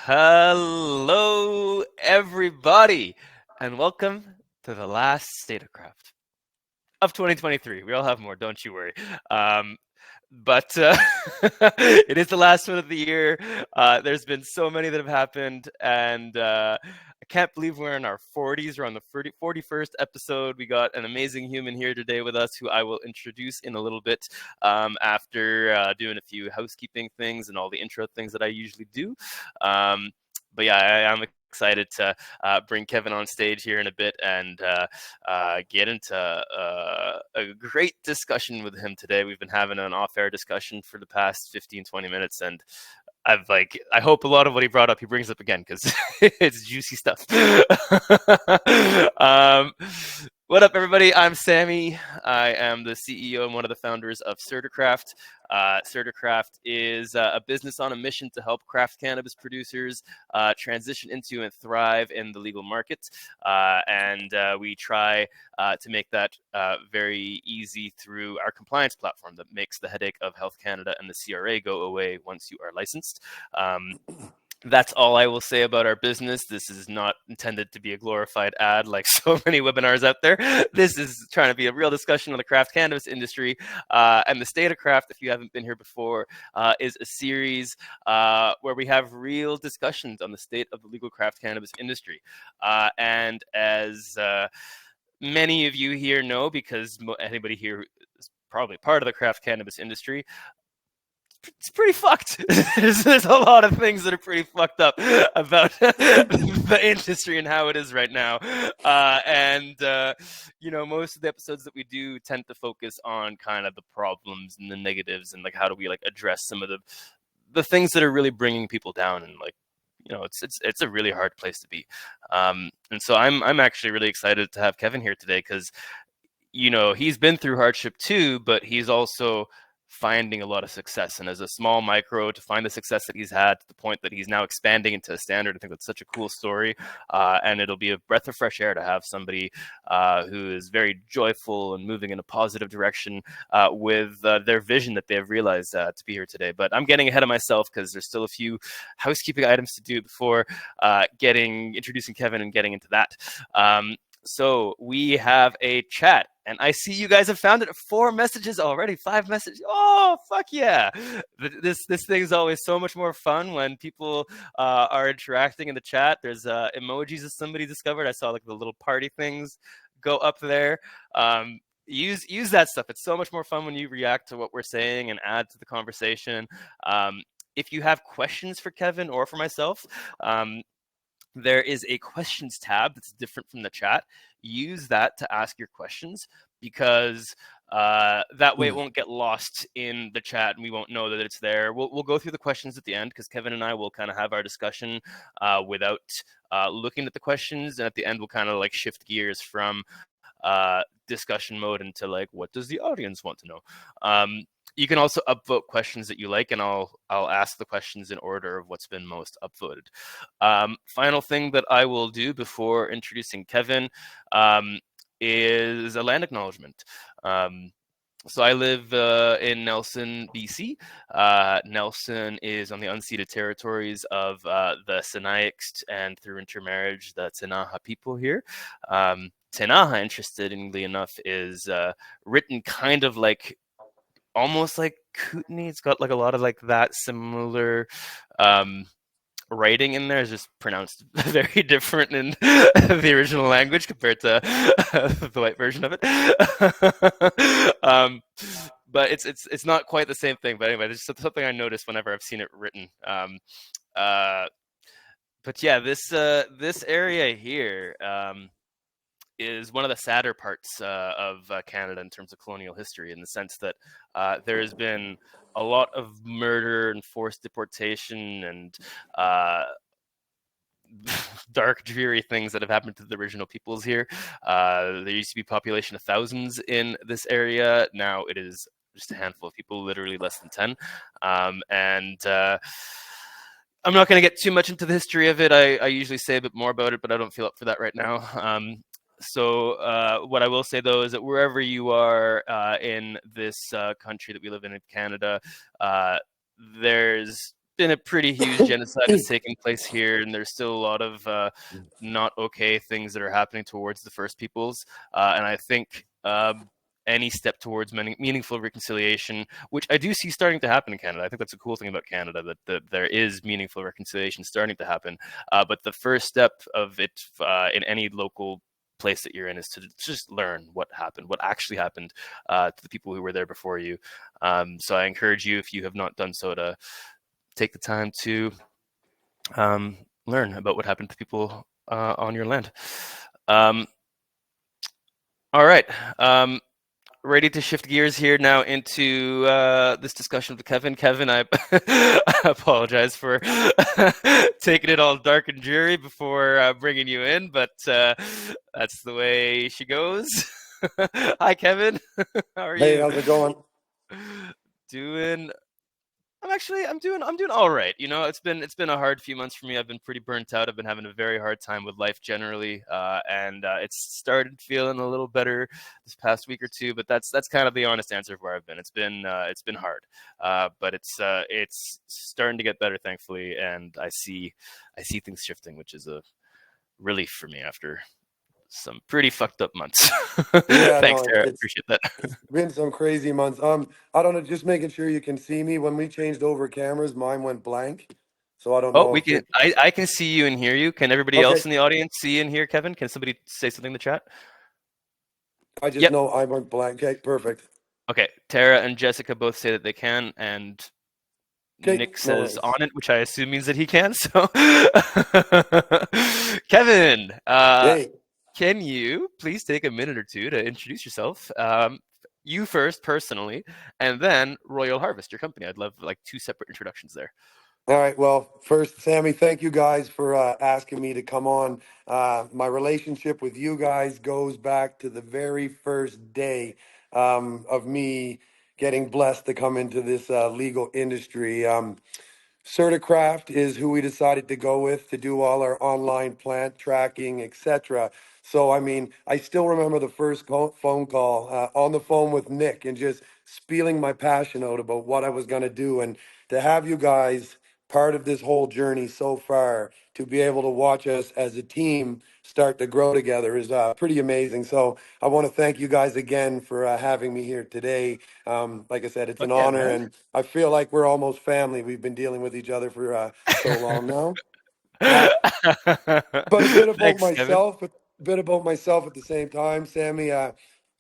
Hello, everybody, and welcome to the last CertiCraft of 2023. We all have more, don't you worry. But it is the last one of the year. There's been so many that have happened, and I can't believe we're in our 40s. We're on the 41st episode. We got an amazing human here today with us who I will introduce in a little bit after doing a few housekeeping things and all the intro things that I usually do. But yeah, I'm excited to bring Kevin on stage here in a bit and get into a great discussion with him today. We've been having an off-air discussion for the past 15-20 minutes, and I hope a lot of what he brought up he brings up again because it's juicy stuff. um, what up, everybody? I'm Sammy. I am the CEO and one of the founders of CertiCraft. CertiCraft is a business on a mission to help craft cannabis producers transition into and thrive in the legal market. And we try to make that very easy through our compliance platform that makes the headache of Health Canada and the CRA go away once you are licensed. That's all I will say about our business. This is not intended to be a glorified ad like so many webinars out there. This is trying to be a real discussion on the craft cannabis industry. And the State of Craft, if you haven't been here before, is a series where we have real discussions on the state of the legal craft cannabis industry. And as many of you here know, because anybody here is probably part of the craft cannabis industry, it's pretty fucked. There's a lot of things that are pretty fucked up about the industry and how it is right now. Most of the episodes that we do tend to focus on kind of the problems and the negatives and like how do we like address some of the things that are really bringing people down and like it's a really hard place to be. And so I'm actually really excited to have Kevin here today because he's been through hardship too, but he's also finding a lot of success. And as a small micro, to find the success that he's had to the point that he's now expanding into a standard, I think that's such a cool story. And it'll be a breath of fresh air to have somebody who is very joyful and moving in a positive direction with their vision that they have realized to be here today. But I'm getting ahead of myself because there's still a few housekeeping items to do before introducing Kevin and getting into that. So we have a chat, and I see you guys have found it. 4 messages already, 5 messages. Oh, fuck yeah. This thing is always so much more fun when people are interacting in the chat. There's emojis that somebody discovered. I saw like the little party things go up there. Use that stuff. It's so much more fun when you react to what we're saying and add to the conversation. If you have questions for Kevin or for myself, there is a questions tab that's different from the chat. Use that to ask your questions because that way it won't get lost in the chat and we won't know that it's there. We'll go through the questions at the end because Kevin and I will kind of have our discussion without looking at the questions. And at the end, we'll kind of like shift gears from discussion mode into like, what does the audience want to know? You can also upvote questions that you like, and I'll ask the questions in order of what's been most upvoted. Final thing that I will do before introducing Kevin is a land acknowledgement. So I live in Nelson, BC. Nelson is on the unceded territories of the Sinixt and through intermarriage, the Tinaha people here. Tinaha, interestingly enough, is written kind of like almost like Kootenai. It's got like a lot of like that similar writing in there. Is just pronounced very different in the original language compared to the white version of it. But it's not quite the same thing. But anyway, it's something I noticed whenever I've seen it written. But yeah, this area here is one of the sadder parts of Canada in terms of colonial history, in the sense that there has been a lot of murder and forced deportation and dark, dreary things that have happened to the original peoples here. There used to be a population of thousands in this area. Now it is just a handful of people, literally less than 10. I'm not going to get too much into the history of it. I usually say a bit more about it, but I don't feel up for that right now. So what I will say, though, is that wherever you are in this country that we live in Canada, there's been a pretty huge genocide that's taking place here, and there's still a lot of not okay things that are happening towards the First Peoples. And I think any step towards meaningful reconciliation, which I do see starting to happen in Canada. I think that's a cool thing about Canada, that there is meaningful reconciliation starting to happen. But the first step of it in any local place that you're in is to just learn what happened, what actually happened to the people who were there before you. So I encourage you, if you have not done so, to take the time to learn about what happened to people on your land. All right. Ready to shift gears here now into this discussion with Kevin. Kevin, I apologize for taking it all dark and dreary before bringing you in, but that's the way she goes. Hi, Kevin. How are Hey, you? how's it going? Doing I'm doing all right. It's been a hard few months for me. I've been pretty burnt out. I've been having a very hard time with life generally, and it's started feeling a little better this past week or two. But that's kind of the honest answer of where I've been. It's been hard, but it's starting to get better, thankfully, and I see things shifting, which is a relief for me after some pretty fucked up months. Yeah, Thanks, no, Tara. Appreciate that. it's been some crazy months. I don't know, just making sure you can see me. When we changed over cameras, mine went blank. So I don't Oh, know we if can. it. I can see you and hear you. Can everybody Okay, else in the audience see and hear Kevin? Can somebody say something in the chat? I just Yep. know I went blank. Okay, perfect. Okay. Tara and Jessica both say that they can, and Okay, Nick no says on worries. it, which I assume means that he can. So, Kevin, Hey, can you please take a minute or two to introduce yourself? You first, personally, and then Royal Harvest, your company. I'd love like two separate introductions there. all right. Well, first, Sammy, thank you guys for asking me to come on. My relationship with you guys goes back to the very first day of me getting blessed to come into this legal industry. CertiCraft is who we decided to go with to do all our online plant tracking, etc. So, I mean, I still remember the first phone call on the phone with Nick and just spieling my passion out about what I was going to do. And to have you guys part of this whole journey so far, to be able to watch us as a team start to grow together is pretty amazing. So, I want to thank you guys again for having me here today. Like I said, it's Fuck an yeah, honor, man. and I feel like we're almost family. We've been dealing with each other for so long now. Uh, but a bit about Thanks, Kevin. myself, a bit about myself at the same time, Sammy.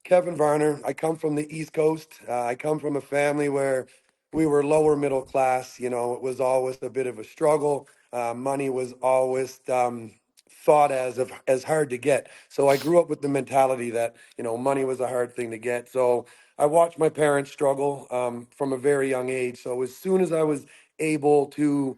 Kevin Varner. I come from the East Coast. I come from a family where we were lower middle class. You know, it was always a bit of a struggle. Money was always thought as hard to get. So I grew up with the mentality that money was a hard thing to get. So I watched my parents struggle from a very young age. So as soon as I was able to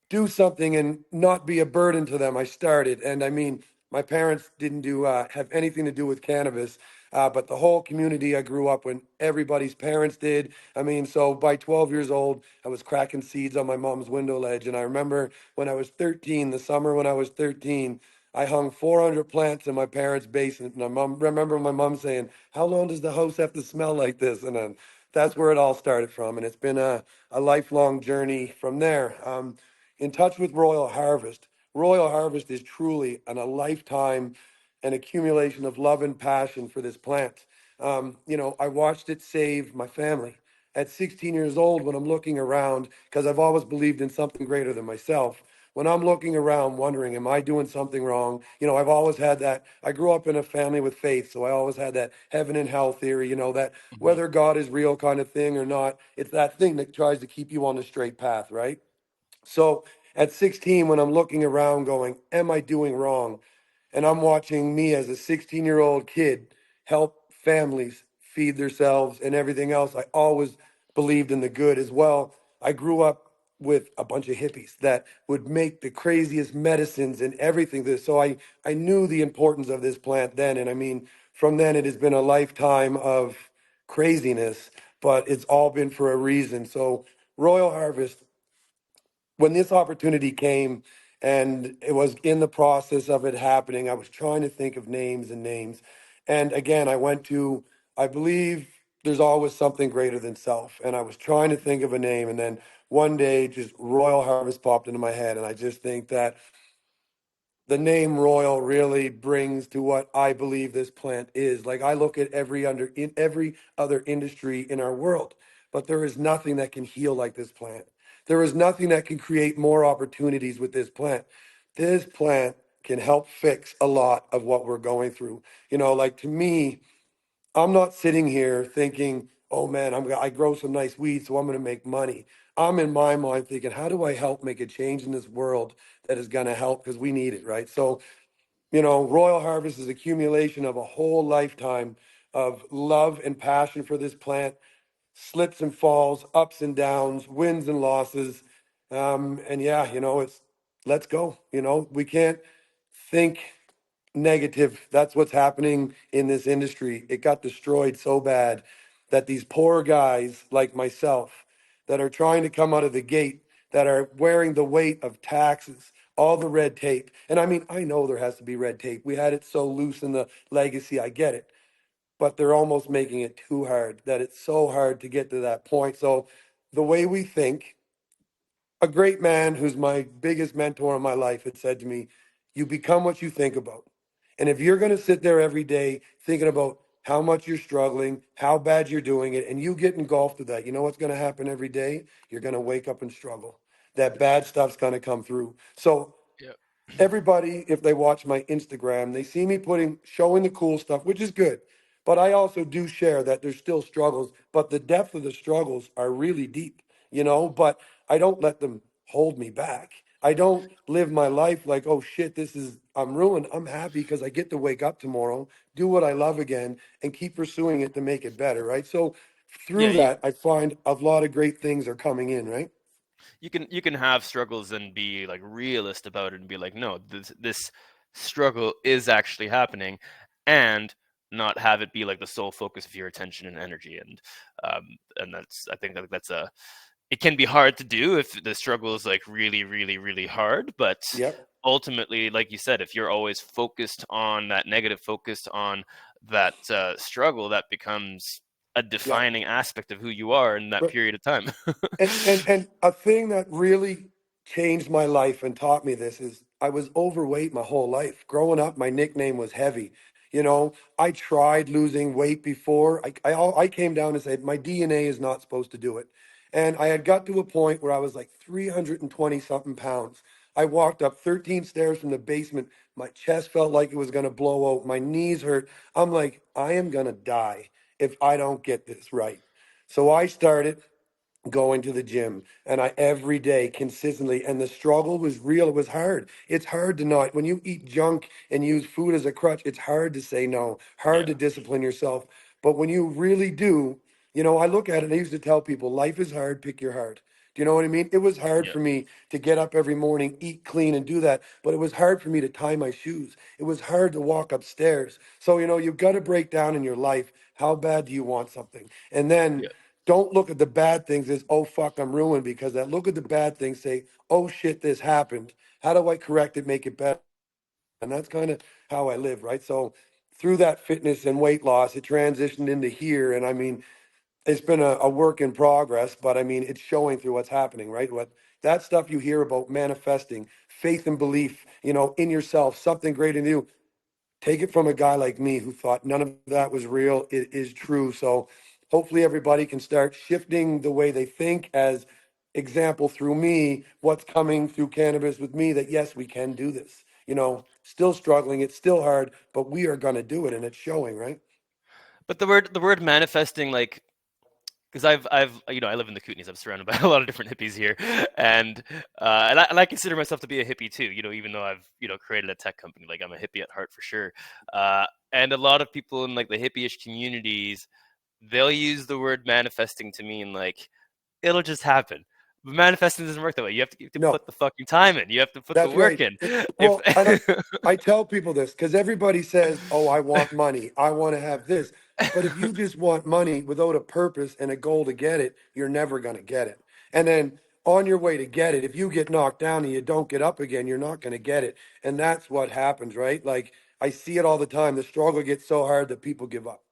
do something and not be a burden to them, I started. And I mean, my parents didn't do have anything to do with cannabis, but the whole community I grew up with, everybody's parents did. I mean, so by 12 years old, I was cracking seeds on my mom's window ledge. And I remember when I was 13, the summer when I was 13, I hung 400 plants in my parents' basement. And I remember my mom saying, "How long does the house have to smell like this?" And then that's where it all started from. And it's been a lifelong journey from there. In touch with Royal Harvest. Royal Harvest is truly a lifetime, an accumulation of love and passion for this plant. I watched it save my family. At 16 years old, when I'm looking around, because I've always believed in something greater than myself, when I'm looking around wondering, am I doing something wrong? I've always had that. I grew up in a family with faith, so I always had that heaven and hell theory, that Mhm. whether God is real kind of thing or not, it's that thing that tries to keep you on the straight path, right? So at 16, when I'm looking around going, am I doing wrong? And I'm watching me as a 16-year-old kid help families feed themselves and everything else. I always believed in the good as well. I grew up with a bunch of hippies that would make the craziest medicines and everything. So I knew the importance of this plant then. And I mean, from then it has been a lifetime of craziness, but it's all been for a reason. So Royal Harvest, when this opportunity came and it was in the process of it happening, I was trying to think of names and names. And again, I went to, I believe there's always something greater than self. And I was trying to think of a name, and then one day just Royal Harvest popped into my head, and I just think that the name Royal really brings to what I believe this plant is. Like I look at every other industry in our world, but there is nothing that can heal like this plant. There is nothing that can create more opportunities with this plant. This plant can help fix a lot of what we're going through. Like to me, I'm not sitting here thinking, oh man, I grow some nice weed, so I'm going to make money. I'm in my mind thinking, how do I help make a change in this world that is going to help because we need it, right? So, Royal Harvest is accumulation of a whole lifetime of love and passion for this plant, slips and falls, ups and downs, wins and losses. And yeah, it's let's go. We can't think negative. That's what's happening in this industry. It got destroyed so bad that these poor guys like myself that are trying to come out of the gate, that are wearing the weight of taxes, all the red tape. And I mean, I know there has to be red tape. We had it so loose in the legacy. I get it. But they're almost making it too hard, that it's so hard to get to that point. So the way we think, a great man who's my biggest mentor in my life had said to me, you become what you think about. And if you're going to sit there every day thinking about how much you're struggling, how bad you're doing it, and you get engulfed with that, you know what's going to happen every day? You're going to wake up and struggle. That bad stuff's going to come through. So Yeah. everybody, if they watch my Instagram, they see me showing the cool stuff, which is good. But I also do share that there's still struggles, but the depth of the struggles are really deep, but I don't let them hold me back. I don't live my life like, oh shit, I'm ruined. I'm happy because I get to wake up tomorrow, do what I love again, and keep pursuing it to make it better, right? So Yeah, through that, I find a lot of great things are coming in, right? you can have struggles and be like realist about it and be like, no, this struggle is actually happening, and not have it be like the sole focus of your attention and energy. And that's, I think that's a, it can be hard to do if the struggle is like really, really, really hard. But Yep. ultimately, like you said, if you're always focused on that negative, focused on that struggle, that becomes a Yep. defining aspect of who you are in that period of time. And a thing that really changed my life and taught me this is I was overweight my whole life. Growing up, my nickname was Heavy. I tried losing weight before. I came down and said my DNA is not supposed to do it. And I had got to a point where I was like 320 something pounds. I walked up 13 stairs from the basement. My chest felt like it was going to blow out. My knees hurt. I'm like, I am going to die if I don't get this right. So I started going to the gym, and I every day consistently, and the struggle was real. It was hard. It's hard to not, when you eat junk and use food as a crutch, it's hard to say no, hard to Yeah, discipline yourself. But when you really do, I look at it, I used to tell people life is hard, pick your heart. Do you know what I mean? It was hard yeah, for me to get up every morning, eat clean, and do that. But it was hard for me to tie my shoes. It was hard to walk upstairs. So, you've got to break down in your life. How bad do you want something? And then yeah. don't look at the bad things as, oh, fuck, I'm ruined, because that look at the bad things, say, oh, shit, this happened. How do I correct it, make it better? And that's kind of how I live, right? So through that fitness and weight loss, it transitioned into here. And I mean, it's been a work in progress, but I mean, it's showing through what's happening, right? What that stuff you hear about manifesting, faith and belief, in yourself, something great in you. Take it from a guy like me who thought none of that was real. It is true. So hopefully everybody can start shifting the way they think, as example through me, what's coming through cannabis with me, that yes, we can do this. Still struggling. It's still hard, but we are going to do it, and it's showing, right? But the word manifesting, like, because I live in the Kootenays. I'm surrounded by a lot of different hippies here, and I consider myself to be a hippie too. Even though I've created a tech company, like I'm a hippie at heart for sure. And a lot of people in like the hippie-ish communities, they'll use the word manifesting to mean like it'll just happen. But manifesting doesn't work that way. You have to No. put the fucking time in. You have to put the That's work right. in. If Well, I tell people this because everybody says, "Oh, I want money. I want to have this." But if you just want money without a purpose and a goal to get it, you're never going to get it. And then on your way to get it, if you get knocked down and you don't get up again, you're not going to get it. And that's what happens, right? Like I see it all the time. The struggle gets so hard that people give up.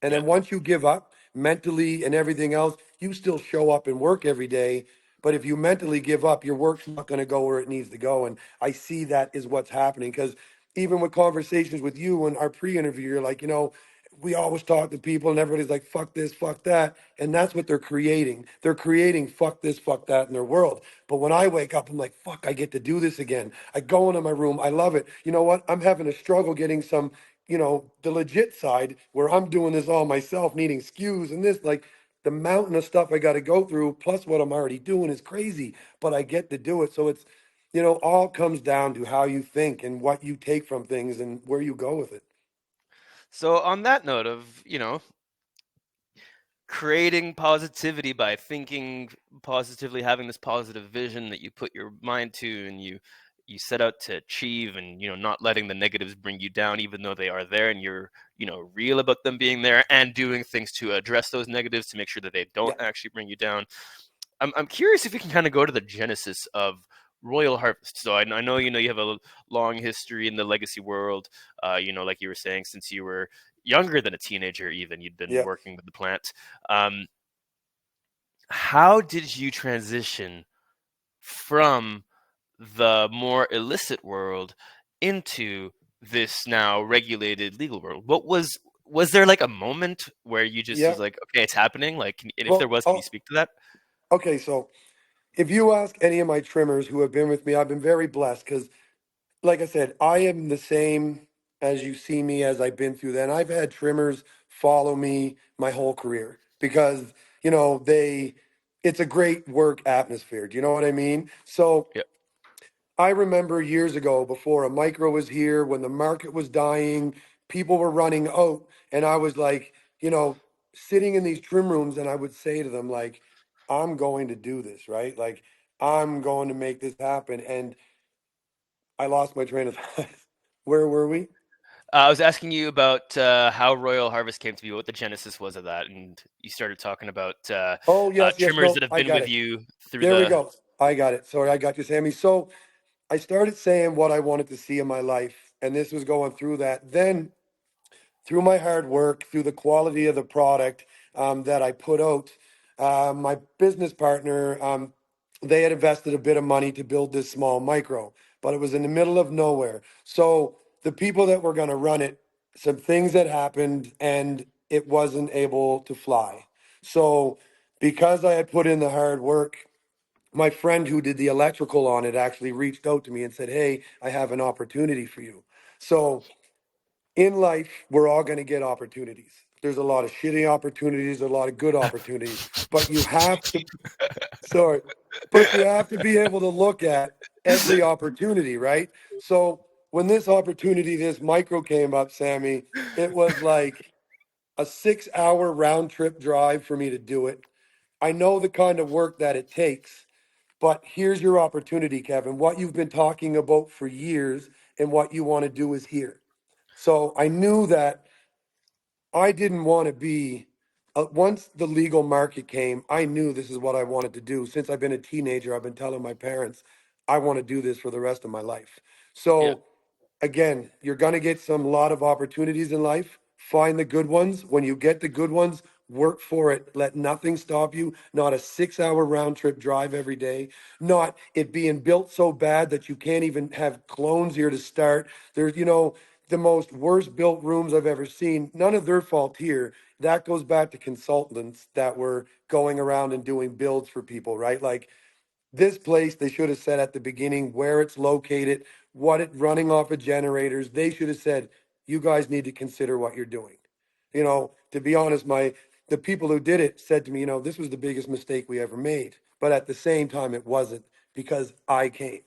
And yeah, then once you give up, mentally and everything else, you still show up and work every day. But if you mentally give up, your work's not going to go where it needs to go. And I see that is what's happening because even with conversations with you and our pre-interview, you're like, we always talk to people and everybody's like, fuck this, fuck that. And that's what they're creating. They're creating fuck this, fuck that in their world. But when I wake up, I'm like, fuck, I get to do this again. I go into my room. I love it. You know what? I'm having a struggle getting some, the legit side where I'm doing this all myself, needing SKUs and this, like the mountain of stuff I got to go through, plus what I'm already doing is crazy, but I get to do it. So it's, all comes down to how you think and what you take from things and where you go with it. So on that note of, creating positivity by thinking positively, having this positive vision that you put your mind to and you set out to achieve, and not letting the negatives bring you down even though they are there, and you're real about them being there, and doing things to address those negatives to make sure that they don't Yeah. actually bring you down. I'm curious if we can kind of go to the genesis of Royal Harvest. So I know you have a long history in the legacy world. Like you were saying, since you were younger than a teenager, even you'd been Yeah. working with the plant. Um, how did you transition from the more illicit world into this now regulated legal world? Was there like a moment where you just Yeah. was like, okay, it's happening? Like, and if there Well, was, can you speak to that? okay. So if you ask any of my trimmers who have been with me, I've been very blessed because, like I said, I am the same as you see me as I've been through that. And I've had trimmers follow me my whole career because, it's a great work atmosphere. Do you know what I mean? So Yeah. I remember years ago before a micro was here, when the market was dying, people were running out, and I was like, sitting in these trim rooms, and I would say to them, like, I'm going to do this, right? Like, I'm going to make this happen. And I lost my train of thought. Where were we? I was asking you about how Royal Harvest came to be, what the genesis was of that, and you started talking about Oh, yes, yes. trimmers No, that have I been got with it. you through There we the. go. I got it. Sorry, I got you, Sammy. So I started saying what I wanted to see in my life, and this was going through that. Then through my hard work, through the quality of the product that I put out, my business partner, they had invested a bit of money to build this small micro, but it was in the middle of nowhere. So the people that were going to run it, some things that happened, and it wasn't able to fly. So because I had put in the hard work, my friend who did the electrical on it actually reached out to me and said, "Hey, I have an opportunity for you." So in life, we're all going to get opportunities. There's a lot of shitty opportunities, a lot of good opportunities, but you have to, sorry, but you have to be able to look at every opportunity, right? So when this opportunity, this micro came up, Sammy, it was like a 6 hour round trip drive for me to do it. I know the kind of work that it takes, but here's your opportunity, Kevin. What you've been talking about for years and what you want to do is here. So I knew that I didn't want to be, once the legal market came, I knew this is what I wanted to do. Since I've been a teenager, I've been telling my parents, I want to do this for the rest of my life. Yeah. So again, you're going to get some lot of opportunities in life. Find the good ones. When you get the good ones, work for it. Let nothing stop you. Not a 6 hour round trip drive every day. Not it being built so bad that you can't even have clones here to start. There's, the most worst built rooms I've ever seen. None of their fault here. That goes back to consultants that were going around and doing builds for people, right? Like this place, they should have said at the beginning where it's located, what it running off of generators. They should have said, you guys need to consider what you're doing. To be honest, the people who did it said to me, this was the biggest mistake we ever made. But at the same time, it wasn't because I came.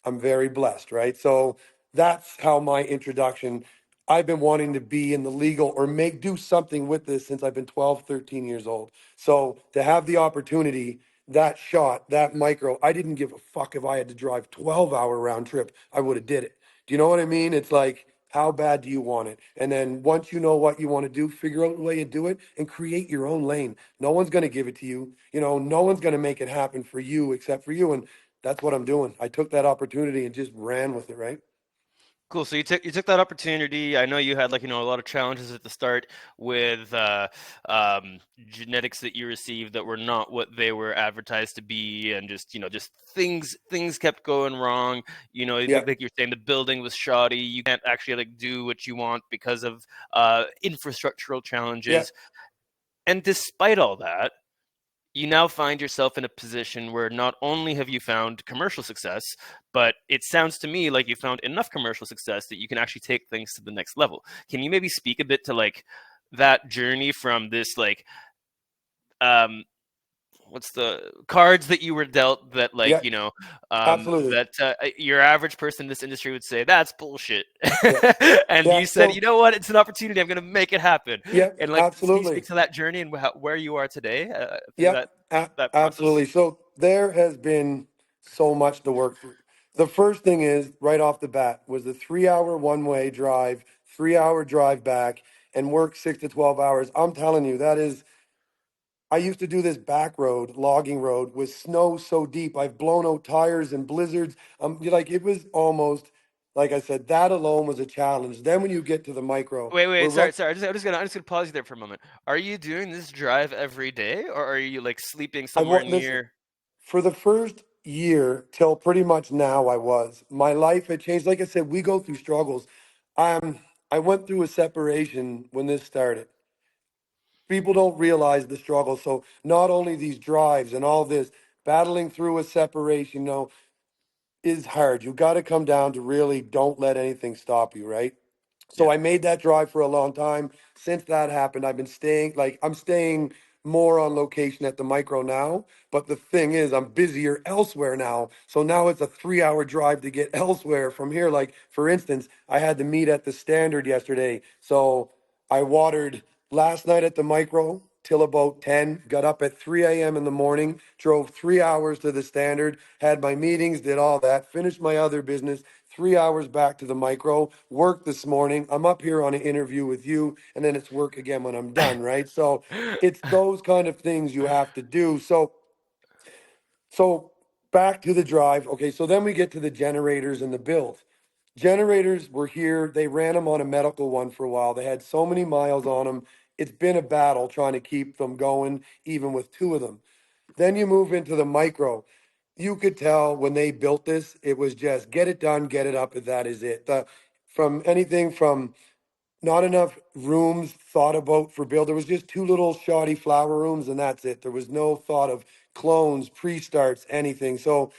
I'm very blessed, right? So that's how my introduction. I've been wanting to be in the legal or do something with this since I've been 12, 13 years old. So to have the opportunity, that shot, that micro, I didn't give a fuck if I had to drive 12-hour round trip. I would have did it. Do you know what I mean? It's like, how bad do you want it? And then once you know what you want to do, figure out a way to do it and create your own lane. No one's going to give it to you. No one's going to make it happen for you except for you. And that's what I'm doing. I took that opportunity and just ran with it, right? Cool. So you took that opportunity. I know you had like a lot of challenges at the start with genetics that you received that were not what they were advertised to be, and just things kept going wrong. Yeah, Like you're saying, the building was shoddy. You can't actually like do what you want because of infrastructural yeah, challenges. And despite all that, you now find yourself in a position where not only have you found commercial success, but it sounds to me like you found enough commercial success that you can actually take things to the next level. Can you maybe speak a bit to like that journey from this like um what's the cards that you were dealt that yeah, absolutely. that your average person in this industry would say that's bullshit, Yeah, and yeah. you said, you So, know what, it's an opportunity, I'm going to make it happen. yeah, And like, can you speak absolutely. to that journey and where you are today through Yep, that process? absolutely. So there has been so much to work through. The first thing is right off the bat was a 3 hour one way drive, 3 hour drive back, and work 6 to 12 hours. I'm telling you, that is. I used to do this back road, logging road, with snow so deep. I've blown out tires and blizzards. Like it was almost, like I said, that alone was a challenge. Then when you get to the micro, Wait, we're wait, run. sorry. I'm just gonna pause you there for a moment. Are you doing this drive every day, or are you like sleeping I somewhere won't listen. near? For the first year till pretty much now, I was. My life had changed. Like I said, we go through struggles. Um, I went through a separation when this started. People don't realize the struggle. So not only these drives and all this battling through a separation, is hard. You got to come down to really don't let anything stop you, right? So Yeah, I made that drive for a long time. Since that happened, I've been staying, like, I'm staying more on location at the micro now. But the thing is, I'm busier elsewhere now. So now it's a 3 hour drive to get elsewhere from here. Like, for instance, I had to meet at the standard yesterday. So I watered last night at the micro till about 10, got up at 3 a.m. in the morning, drove 3 hours to the standard, had my meetings, did all that, finished my other business, 3 hours back to the micro, work this morning. I'm up here on an interview with you, and then it's work again when I'm done, right? So it's those kind of things you have to do. So back to the drive. Okay, so then we get to the generators and the build. Generators were here. They ran them on a medical one for a while. They had so many miles on them. It's been a battle trying to keep them going, even with two of them. Then you move into the micro. You could tell when they built this, it was just get it done, get it up, and that is it. From anything from not enough rooms thought about for build. There was just two little shoddy flower rooms, and that's it. There was no thought of clones, pre-starts, anything. So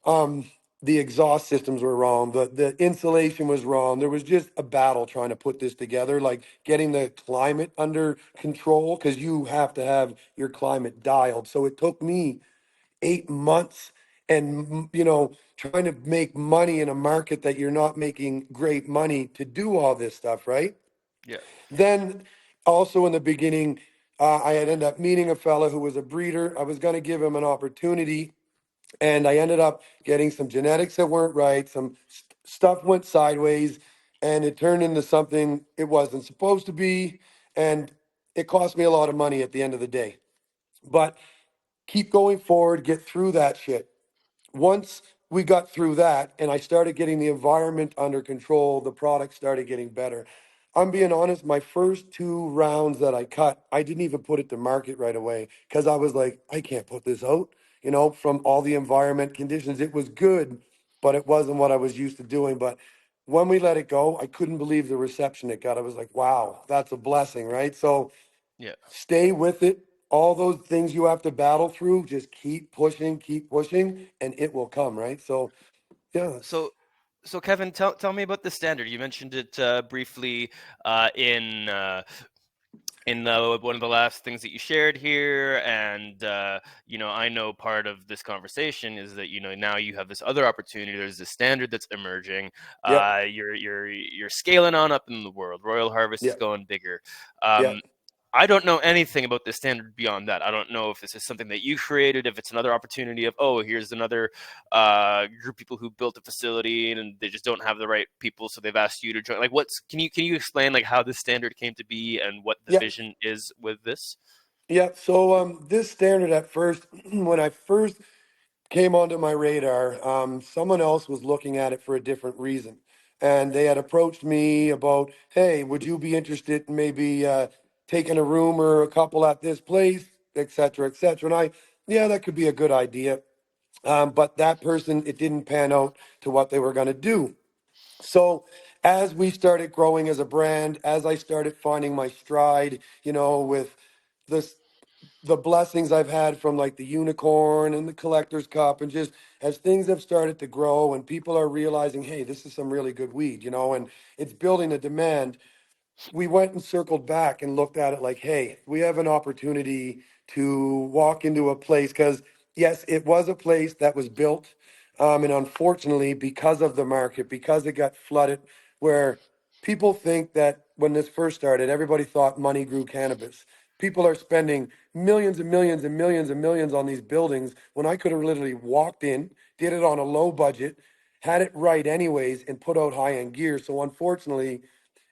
um, the exhaust systems were wrong. The insulation was wrong. There was just a battle trying to put this together, like getting the climate under control, because you have to have your climate dialed. So it took me 8 months and trying to make money in a market that you're not making great money to do all this stuff, right? yeah. Then also in the beginning, I had ended up meeting a fella who was a breeder. I was going to give him an opportunity, and I ended up getting some genetics that weren't right. Some stuff went sideways, and it turned into something it wasn't supposed to be. And it cost me a lot of money at the end of the day. But keep going forward, get through that shit. Once we got through that and I started getting the environment under control, the product started getting better. I'm being honest, my first two rounds that I cut, I didn't even put it to market right away because I was like, I can't put this out, from all the environment conditions. It was good, but it wasn't what I was used to doing. But when we let it go, I couldn't believe the reception it got. I was like, wow, that's a blessing, right? So Yeah. stay with it. All those things you have to battle through, just keep pushing, and it will come, right? So, yeah, So, so Kevin, tell me about the standard. You mentioned it briefly in one of the last things that you shared here, and I know part of this conversation is that now you have this other opportunity. There's this standard that's emerging. yep, You're scaling on up in the world. Royal Harvest is yep, going bigger. yep, I don't know anything about this standard beyond that. I don't know if this is something that you created, if it's another opportunity of, oh, here's another group of people who built a facility and they just don't have the right people, so they've asked you to join. Like, can you explain like how this standard came to be and what the yep, vision is with this? yep. So, this standard at first, when I first came onto my radar, someone else was looking at it for a different reason. and they had approached me about, hey, would you be interested in maybe taking a room or a couple at this place, et cetera, et cetera. And yeah, that could be a good idea. But that person, it didn't pan out to what they were going to do. So as we started growing as a brand, as I started finding my stride, with this the blessings I've had from like the unicorn and the collector's cup, and just as things have started to grow and people are realizing, hey, this is some really good weed, and it's building a demand, we went and circled back and looked at it like, hey, we have an opportunity to walk into a place, because yes, it was a place that was built. And unfortunately, because of the market, because it got flooded, where people think that when this first started, everybody thought money grew cannabis. People are spending millions and millions and millions and millions on these buildings when I could have literally walked in, did it on a low budget, had it right anyways, and put out high end gear. So unfortunately,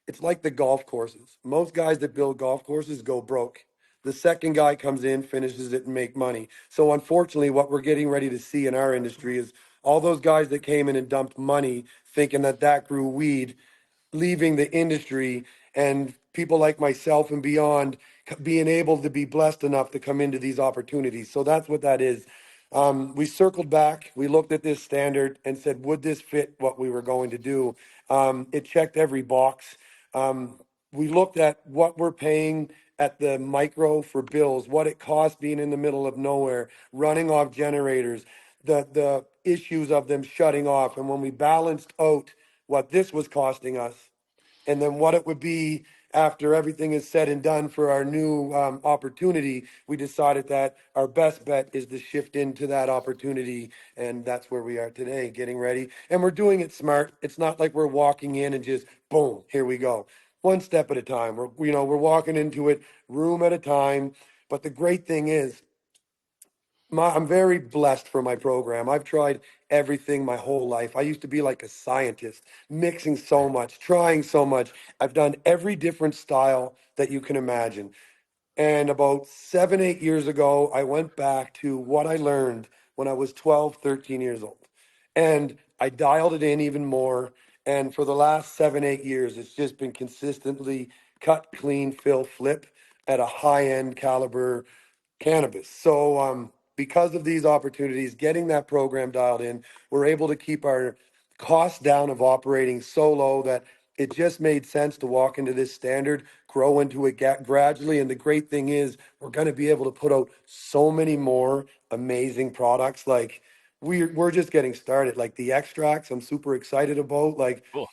it's like the golf courses. Most guys that build golf courses go broke. The second guy comes in, finishes it, and make money. So unfortunately, what we're getting ready to see in our industry is all those guys that came in and dumped money thinking that that grew weed, leaving the industry, and people like myself and beyond being able to be blessed enough to come into these opportunities. So that's what that is. We circled back, we looked at this standard and said, would this fit what we were going to do? It checked every box. We looked at what we're paying at the micro for bills, what it costs being in the middle of nowhere, running off generators, the issues of them shutting off. And when we balanced out what this was costing us, and then what it would be after everything is said and done for our new opportunity, we decided that our best bet is to shift into that opportunity. And that's where we are today, getting ready. And we're doing it smart. It's not like we're walking in and just boom, here we go. One step at a time. We're walking into it room at a time. But the great thing is, I'm very blessed for my program. I've tried everything my whole life. I used to be like a scientist, mixing so much, trying so much. I've done every different style that you can imagine. And about 7, 8 years ago, I went back to what I learned when I was 12, 13 years old. And I dialed it in even more. And for the last 7, 8 years, it's just been consistently cut, clean, fill, flip at a high end caliber cannabis. So, because of these opportunities, getting that program dialed in, we're able to keep our costs down of operating so low that it just made sense to walk into this standard, grow into it gradually. And the great thing is, we're going to be able to put out so many more amazing products. Like we're just getting started. Like the extracts, I'm super excited about. Like, Cool.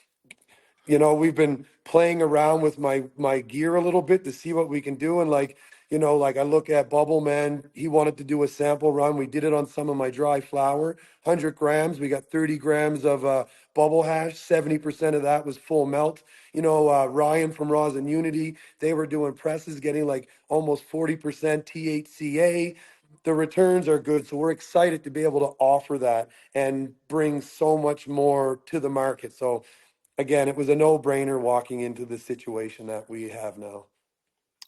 we've been playing around with my gear a little bit to see what we can do. And like I look at Bubble Man, he wanted to do a sample run. We did it on some of my dry flower, 100 grams. We got 30 grams of bubble hash. 70% of that was full melt. Ryan from Rosin Unity, they were doing presses, getting like almost 40% THCA. The returns are good, so we're excited to be able to offer that and bring so much more to the market. So again, it was a no-brainer walking into the situation that we have now.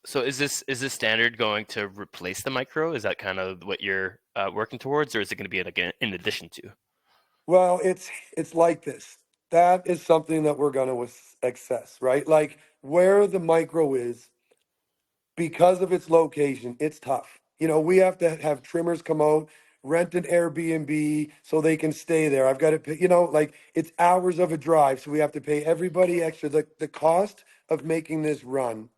So is this standard going to replace the micro? Is that kind of what you're working towards, or is it going to be like in addition to? Well, it's like this. That is something that we're going to access, right? Like where the micro is, because of its location, it's tough. We have to have trimmers come out, rent an Airbnb so they can stay there. I've got to pay, like it's hours of a drive, so we have to pay everybody extra. The cost of making this run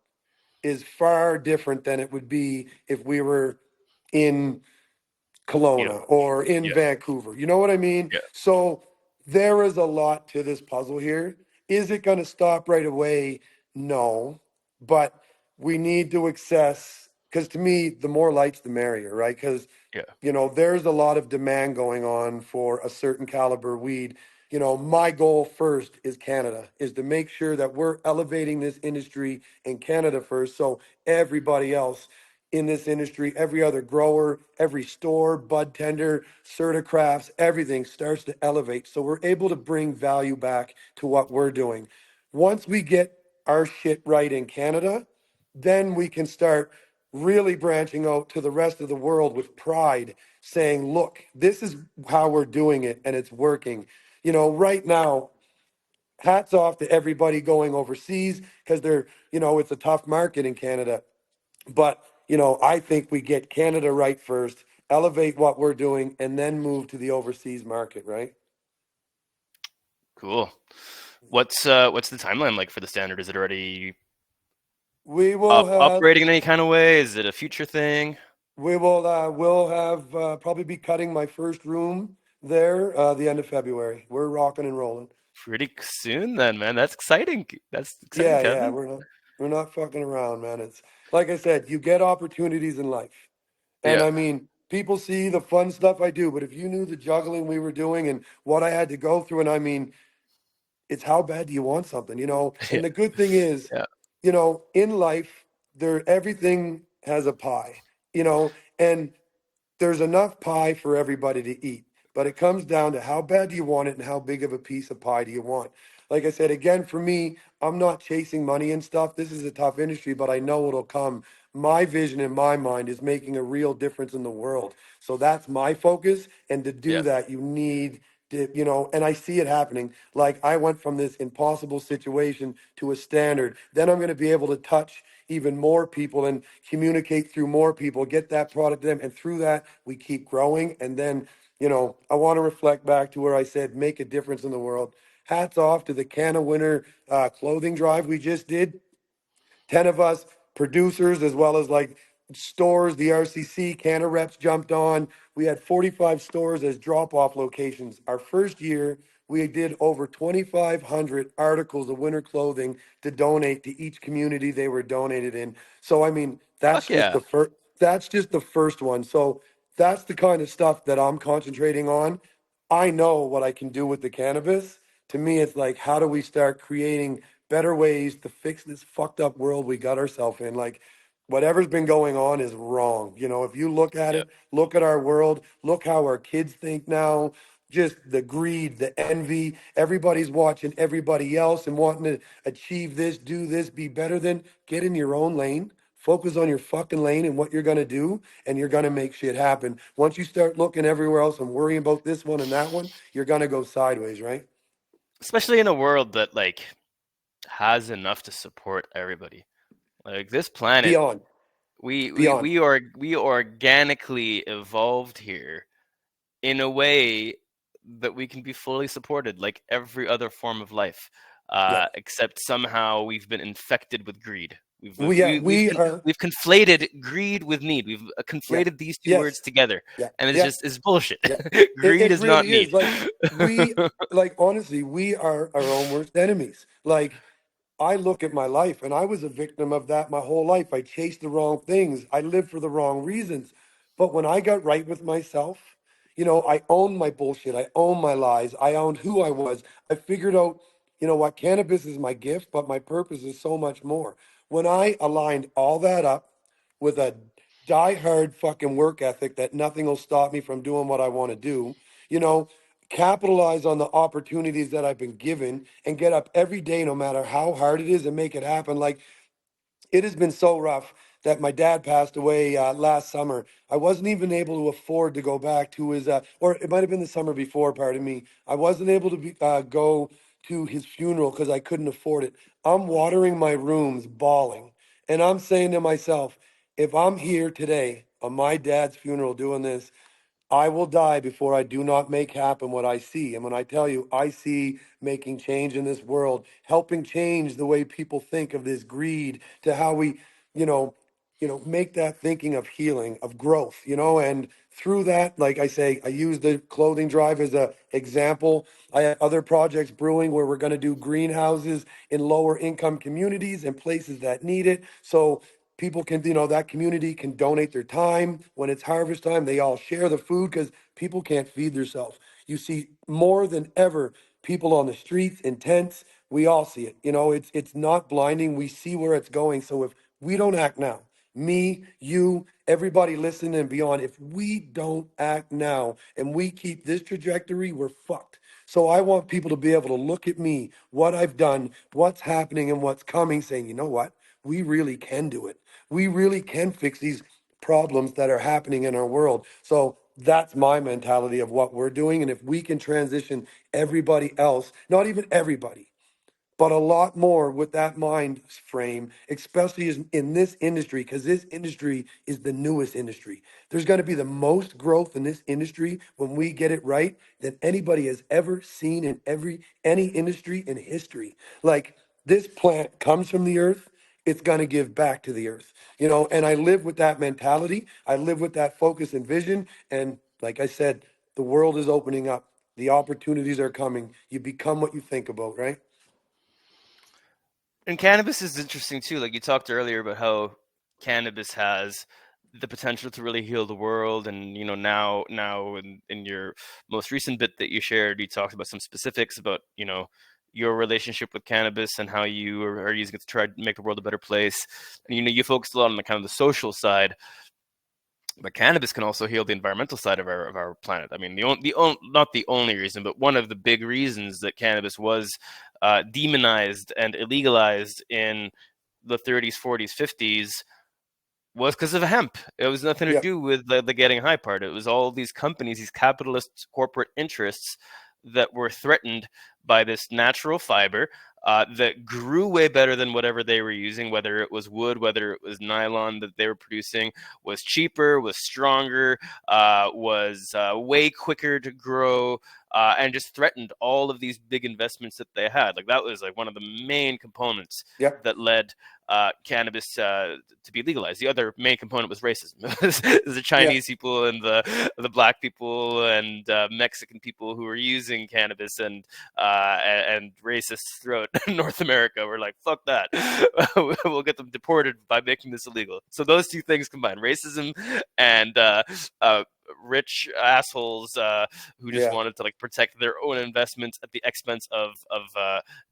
is far different than it would be if we were in Yeah, Kelowna or in yeah, Vancouver. You know what I mean? yeah, So there is a lot to this puzzle here. Is it going to stop right away? No, but we need to access, because to me, the more lights, the merrier, right? Because yeah. there's a lot of demand going on for a certain caliber weed. My goal first is Canada, is to make sure that we're elevating this industry in Canada first. So everybody else in this industry, every other grower, every store, bud tender, CertiCrafts, everything starts to elevate. So we're able to bring value back to what we're doing. Once we get our shit right in Canada, then we can start really branching out to the rest of the world with pride, saying, look, this is how we're doing it and it's working. Right now, hats off to everybody going overseas because they're, it's a tough market in Canada. But, I think we get Canada right first, elevate what we're doing, and then move to the overseas market, right? Cool. What's the timeline like for the standard? Is it already We will have operating in any kind of way? Is it a future thing? we'll have probably be cutting my first room there the end of February. We're rocking and rolling. Pretty soon then, man. That's exciting. That's exciting, Yeah, yeah, Kevin. we're not fucking around, man. It's like I said, you get opportunities in life. And Yeah. I mean, people see the fun stuff I do, but if you knew the juggling we were doing and what I had to go through, and I mean, it's how bad do you want something, Yeah. And the good thing is, Yeah. in life, everything has a pie, and there's enough pie for everybody to eat, but it comes down to how bad do you want it and how big of a piece of pie do you want. Like I said, again, for me, I'm not chasing money and stuff. This is a tough industry, but I know it'll come. My vision in my mind is making a real difference in the world. So that's my focus. And to do Yeah. that, you need to, and I see it happening. Like I went from this impossible situation to a standard. Then I'm going to be able to touch even more people and communicate through more people, get that product to them. And through that, we keep growing. And then, I want to reflect back to where I said, make a difference in the world. Hats off to the Canna Winter clothing drive we just did. 10 of us producers, as well as like stores, the RCC, Canna reps jumped on. We had 45 stores as drop off locations. Our first year, we did over 2,500 articles of winter clothing to donate to each community they were donated in. So, I mean, Fuck yeah. that's just the first one. So that's the kind of stuff that I'm concentrating on. I know what I can do with the cannabis. To me, it's like, how do we start creating better ways to fix this fucked up world we got ourselves in? Like, whatever's been going on is wrong. If you look at Yeah. it, look at our world, look how our kids think now, just the greed, the envy, everybody's watching everybody else and wanting to achieve this, do this, be better than, get in your own lane. Focus on your fucking lane and what you're going to do, and you're going to make shit happen. Once you start looking everywhere else and worrying about this one and that one, you're going to go sideways, right? Especially in a world that like has enough to support everybody. Like this planet, Beyond, we we beyond. we are we organically evolved here in a way that we can be fully supported like every other form of life, Yeah. except somehow we've been infected with greed. Yeah, we are. We've conflated greed with need. We've Yeah. conflated these two words Yes. together, Yeah. and it's Yeah. just it's bullshit. Yeah. It Greed is not really need. is. Like honestly, we are our own worst enemies. Like I look at my life and I was a victim of that my whole life. I chased the wrong things. I lived for the wrong reasons. But when I got right with myself, I owned my bullshit. I owned my lies. I owned who I was. I figured out, what cannabis is my gift, but my purpose is so much more. When I aligned all that up with a die-hard fucking work ethic that nothing will stop me from doing what I want to do, you know, capitalize on the opportunities that I've been given and get up every day, no matter how hard it is, and make it happen. Like it has been so rough that my dad passed away last summer. I wasn't even able to afford to go back to his, or it might have been the summer before, pardon me. I wasn't able to go to his funeral because I couldn't afford it. I'm watering my rooms, bawling. And I'm saying to myself, if I'm here today on my dad's funeral doing this, I will die before I do not make happen what I see. And when I tell you, I see making change in this world, helping change the way people think of this greed to how we, you know, make that thinking of healing, of growth, and through that, like I say, I use the clothing drive as a example. I have other projects brewing where we're going to do greenhouses in lower income communities and places that need it. So people can, that community can donate their time when it's harvest time. They all share the food because people can't feed themselves. You see more than ever people on the streets in tents. We all see it. It's not blinding. We see where it's going. So if we don't act now, me, you, everybody listening and beyond, if we don't act now and we keep this trajectory, we're fucked. So I want people to be able to look at me, what I've done, what's happening and what's coming, saying, you know what? We really can do it. We really can fix these problems that are happening in our world. So that's my mentality of what we're doing. And if we can transition everybody else, not even everybody, but a lot more with that mind frame, especially in this industry, because this industry is the newest industry. There's going to be the most growth in this industry when we get it right than anybody has ever seen in any industry in history. Like, this plant comes from the earth, it's going to give back to the earth, and I live with that mentality. I live with that focus and vision. And like I said, the world is opening up. The opportunities are coming. You become what you think about, right? And cannabis is interesting too. Like you talked earlier about how cannabis has the potential to really heal the world, and now in your most recent bit that you shared, you talked about some specifics about your relationship with cannabis and how you are using it to try to make the world a better place. And you focused a lot on the kind of the social side, but cannabis can also heal the environmental side of our planet. I mean, not the only reason, but one of the big reasons that cannabis was demonized and illegalized in the 30s, 40s, 50s was because of hemp. It was nothing to Yeah, do with the getting high part. It was all these companies, these capitalist corporate interests that were threatened by this natural fiber that grew way better than whatever they were using, whether it was wood, whether it was nylon that they were producing, was cheaper, was stronger, was way quicker to grow, and just threatened all of these big investments that they had. Like that was like one of the main components yeah, that led cannabis to be legalized. The other main component was racism. It was the yeah, Chinese people and the black people and Mexican people who were using cannabis, and racists throughout North America were like, "Fuck that, we'll get them deported by making this illegal." So those two things combined, racism and rich assholes who just yeah. wanted to like protect their own investments at the expense of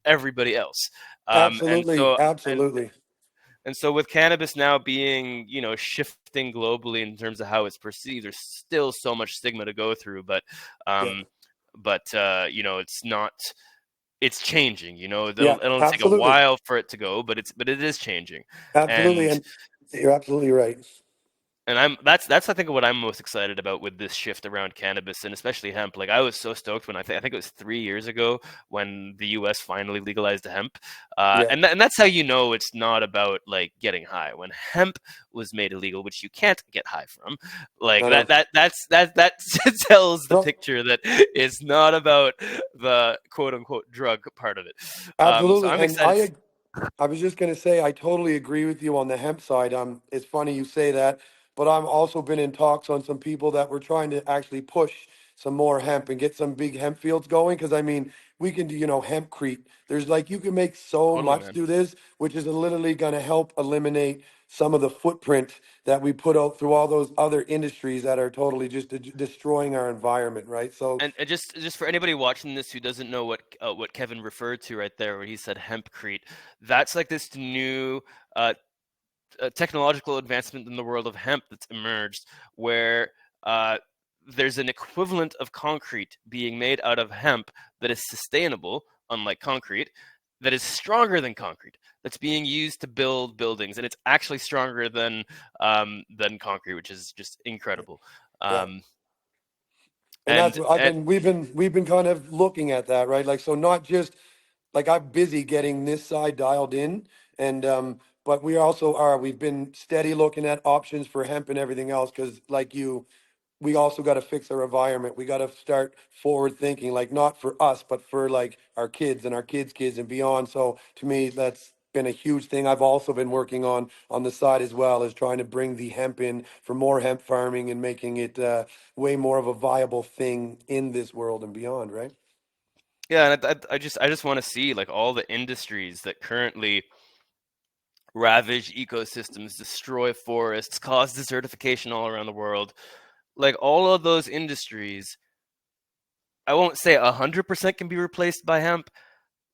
everybody else. And Absolutely, so absolutely. and so with cannabis now being, shifting globally in terms of how it's perceived, there's still so much stigma to go through, Yeah, um, it's not. It's changing. yeah, It'll take a absolutely, while for it to go, but it is changing, absolutely, and and you're absolutely right. that's I think what I'm most excited about with this shift around cannabis and especially hemp. Like I was so stoked when I think it was 3 years ago when the U.S. finally legalized hemp, Yeah, and that's how it's not about like getting high. When hemp was made illegal, which you can't get high from, like no, no, that tells the no, picture that it's not about the quote unquote drug part of it. So absolutely, I'm and excited. I was just going to say, I totally agree with you on the hemp side. It's funny you say that, but I've also been in talks on some people that were trying to actually push some more hemp and get some big hemp fields going. Because I mean, we can do, hempcrete. There's like you can make so Totally, much man. through this, which is literally going to help eliminate some of the footprint that we put out through all those other industries that are totally just destroying our environment, right? So, And just for anybody watching this who doesn't know what Kevin referred to right there, when he said hempcrete, that's like this new uh, technological advancement in the world of hemp that's emerged, where uh, there's an equivalent of concrete being made out of hemp that is sustainable, unlike concrete, that is stronger than concrete, that's being used to build buildings, and it's actually stronger than concrete, which is just incredible. yeah. Um, And that's and what and we've been kind of looking at that, right? Like, so not just like I'm busy getting this side dialed in, and but we also are. We've been steady looking at options for hemp and everything else because, like you, we also got to fix our environment. We got to start forward thinking, like not for us, but for like our kids and our kids' kids and beyond. So to me, that's been a huge thing. I've also been working on the side as well as trying to bring the hemp in for more hemp farming and making it way more of a viable thing in this world and beyond, right? yeah, and I just want to see like all the industries that currently ravage ecosystems, destroy forests, cause desertification all around the world. Like all of those industries, I won't say 100% can be replaced by hemp,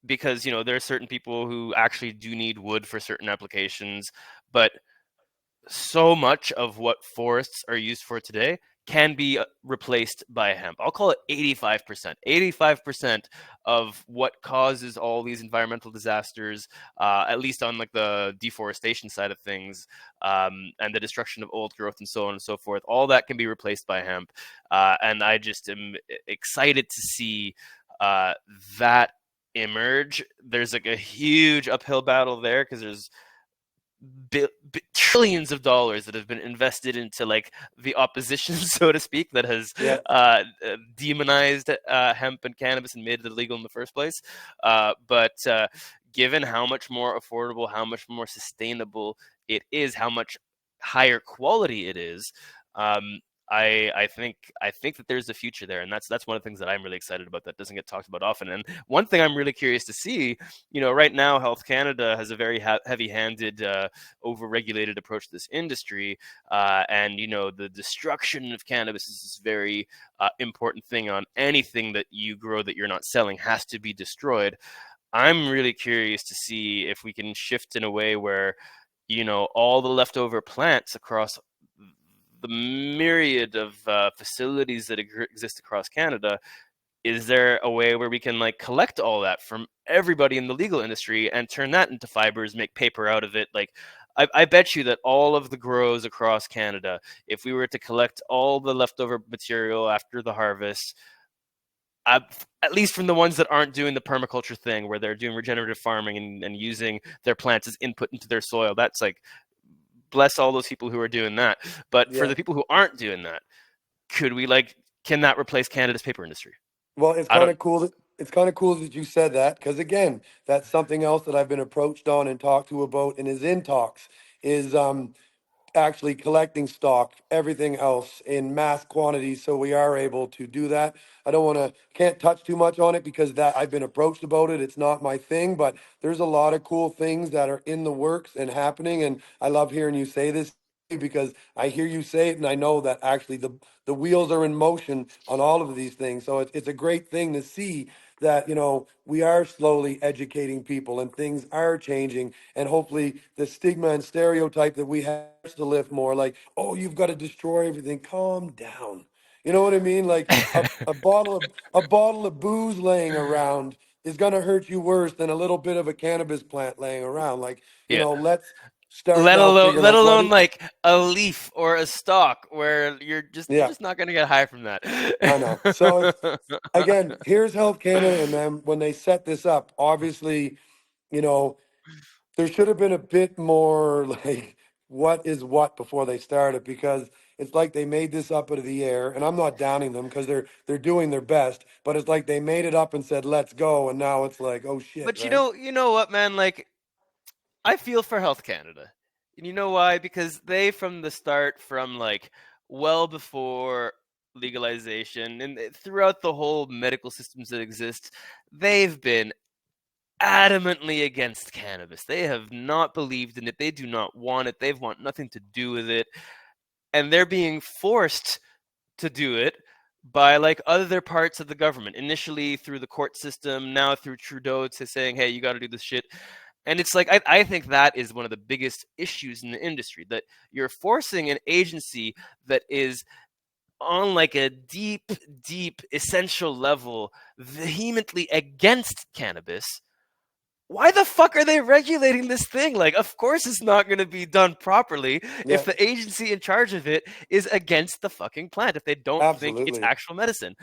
because there are certain people who actually do need wood for certain applications, but so much of what forests are used for today can be replaced by hemp. I'll call it 85%. 85% of what causes all these environmental disasters, at least on like the deforestation side of things, and the destruction of old growth and so on and so forth, all that can be replaced by hemp. And I just am excited to see uh, that. emerge, there's like a huge uphill battle there because there's trillions of dollars that have been invested into like the opposition, so to speak, that has Yeah. demonized hemp and cannabis and made it illegal in the first place. But given how much more affordable, how much more sustainable it is, how much higher quality it is, um, I think that there's a future there, and that's one of the things that I'm really excited about that doesn't get talked about often. And one thing I'm really curious to see, right now, Health Canada has a very heavy-handed, over-regulated approach to this industry, and the destruction of cannabis is this very important thing. On anything that you grow that you're not selling has to be destroyed. I'm really curious to see if we can shift in a way where all the leftover plants across the myriad of facilities that exist across Canada, is there a way where we can like collect all that from everybody in the legal industry and turn that into fibers, make paper out of it? Like, I bet you that all of the grows across Canada, if we were to collect all the leftover material after the harvest, at least from the ones that aren't doing the permaculture thing, where they're doing regenerative farming and using their plants as input into their soil, that's like, bless all those people who are doing that. But for Yeah. the people who aren't doing that, could we like, can that replace Canada's paper industry? Well, I don't. it's kind of cool that you said that, because again, that's something else that I've been approached on and talked to about and is in talks, is actually collecting stock, everything else in mass quantities, so we are able to do that. I don't want to, can't touch too much on it because that I've been approached about it. It's not my thing, but there's a lot of cool things that are in the works and happening, and I love hearing you say this because I hear you say it and I know that actually the wheels are in motion on all of these things. So it's a great thing to see that, we are slowly educating people and things are changing, and hopefully the stigma and stereotype that we have to lift more, like, oh, you've got to destroy everything. Calm down. You know what I mean? Like a bottle of booze laying around is going to hurt you worse than a little bit of a cannabis plant laying around. Like, Yeah. let's start Let now alone figuring let out alone like a leaf or a stalk where you're yeah, just not gonna get high from that. I know. So it's, again, here's Health Canada and them when they set this up. Obviously, you know, there should have been a bit more like what is what before they started, because it's like they made this up out of the air, and I'm not downing them because they're doing their best, but it's like they made it up and said let's go, and now it's like, oh shit, But right? you know what, man? Like, I feel for Health Canada. And you know why? Because they, from the start, from like well before legalization and throughout the whole medical systems that exist, they've been adamantly against cannabis. They have not believed in it. They do not want it. They want nothing to do with it. And they're being forced to do it by like other parts of the government, initially through the court system, now through Trudeau to saying, hey, you got to do this shit. And it's like, I think that is one of the biggest issues in the industry, that you're forcing an agency that is on like a deep, deep, essential level vehemently against cannabis. Why the fuck are they regulating this thing? Like, of course it's not going to be done properly Yeah, if the agency in charge of it is against the fucking plant, if they don't think it's absolutely. actual medicine.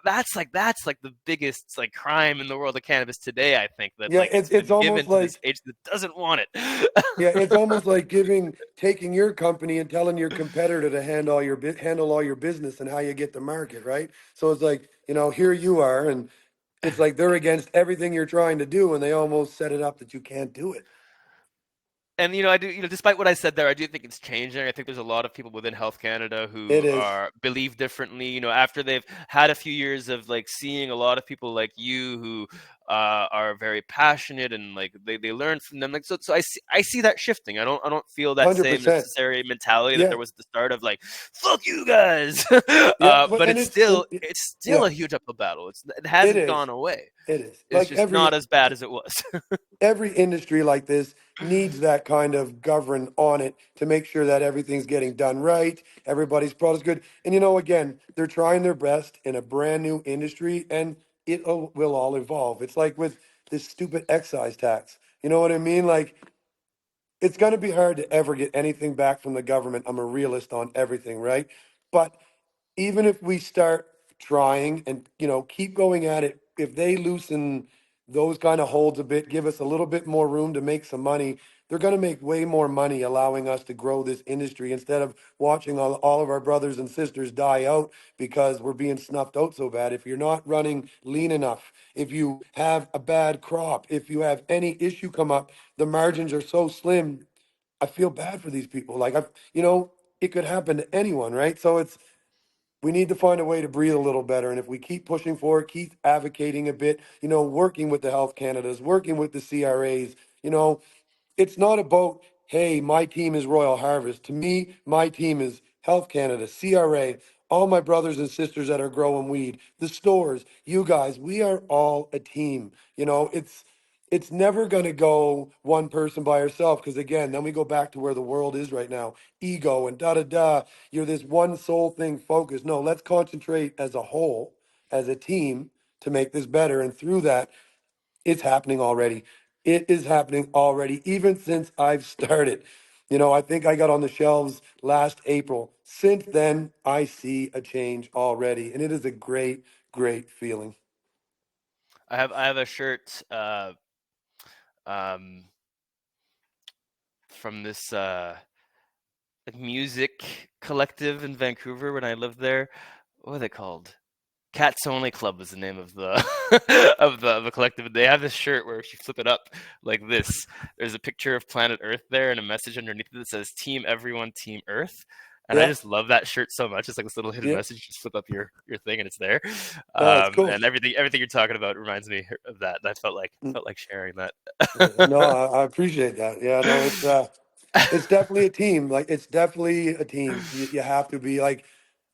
That's like the biggest like crime in the world of cannabis today, I think, that Yeah, like it's it's been almost given to this like, agency that doesn't want yeah, it's it. almost like taking your company and telling your competitor to handle all your business and how you get to market, right? So it's like, here you are, and it's like they're against everything you're trying to do, and they almost set it up that you can't do it. And I do, despite what I said there, I do think it's changing. I think there's a lot of people within Health Canada It who is are believe differently. After they've had a few years of like seeing a lot of people like you who are very passionate, and like they learn from them. Like, so I see that shifting. I don't feel that same 100%. necessary mentality that Yeah, there was at the start of like fuck you guys. yeah, But and it's still it's still yeah, a huge uphill battle. It it hasn't gone is. away. It is. It's Like just not as bad as it was. every industry like this needs that kind of govern on it to make sure that everything's getting done right, everybody's product's good. And again, they're trying their best in a brand new industry, and will all evolve. It's like with this stupid excise tax. You know what I mean? Like, it's going to be hard to ever get anything back from the government. I'm a realist on everything, right? But even if we start trying and keep going at it, if they loosen those kind of holds a bit, give us a little bit more room to make some money. They're going to make way more money allowing us to grow this industry instead of watching all of our brothers and sisters die out because we're being snuffed out so bad. If you're not running lean enough, if you have a bad crop, if you have any issue come up, the margins are so slim. I feel bad for these people. Like it could happen to anyone, right? So we need to find a way to breathe a little better. And if we keep pushing for it, keep advocating a bit, working with the Health Canadas, working with the CRAs, you know, it's not about, hey, my team is Royal Harvest. To me, my team is Health Canada, CRA, all my brothers and sisters that are growing weed, the stores, you guys, we are all a team. It's never going to go one person by herself because again, then we go back to where the world is right now. Ego and da da da. You're this one sole thing focused. No, let's concentrate as a whole, as a team to make this better. And through that, it's happening already. It is happening already, even since I've started. I think I got on the shelves last April. Since then, I see a change already, and it is a great, great feeling. I have a shirt um, from this like music collective in Vancouver when I lived there. What are they called? Cats Only Club was the name of the of the collective. They have this shirt where if you flip it up like this, there's a picture of planet Earth there and a message underneath it that says "Team Everyone, Team Earth." And I Yeah, just love that shirt so much. It's like this little hidden yeah. message. Just flip up your thing and it's there. It's cool. And everything you're talking about reminds me of that. And I Mm, felt like sharing that. No, I appreciate that. Yeah, no, it's definitely a team. Like it's definitely a team. You have to be like,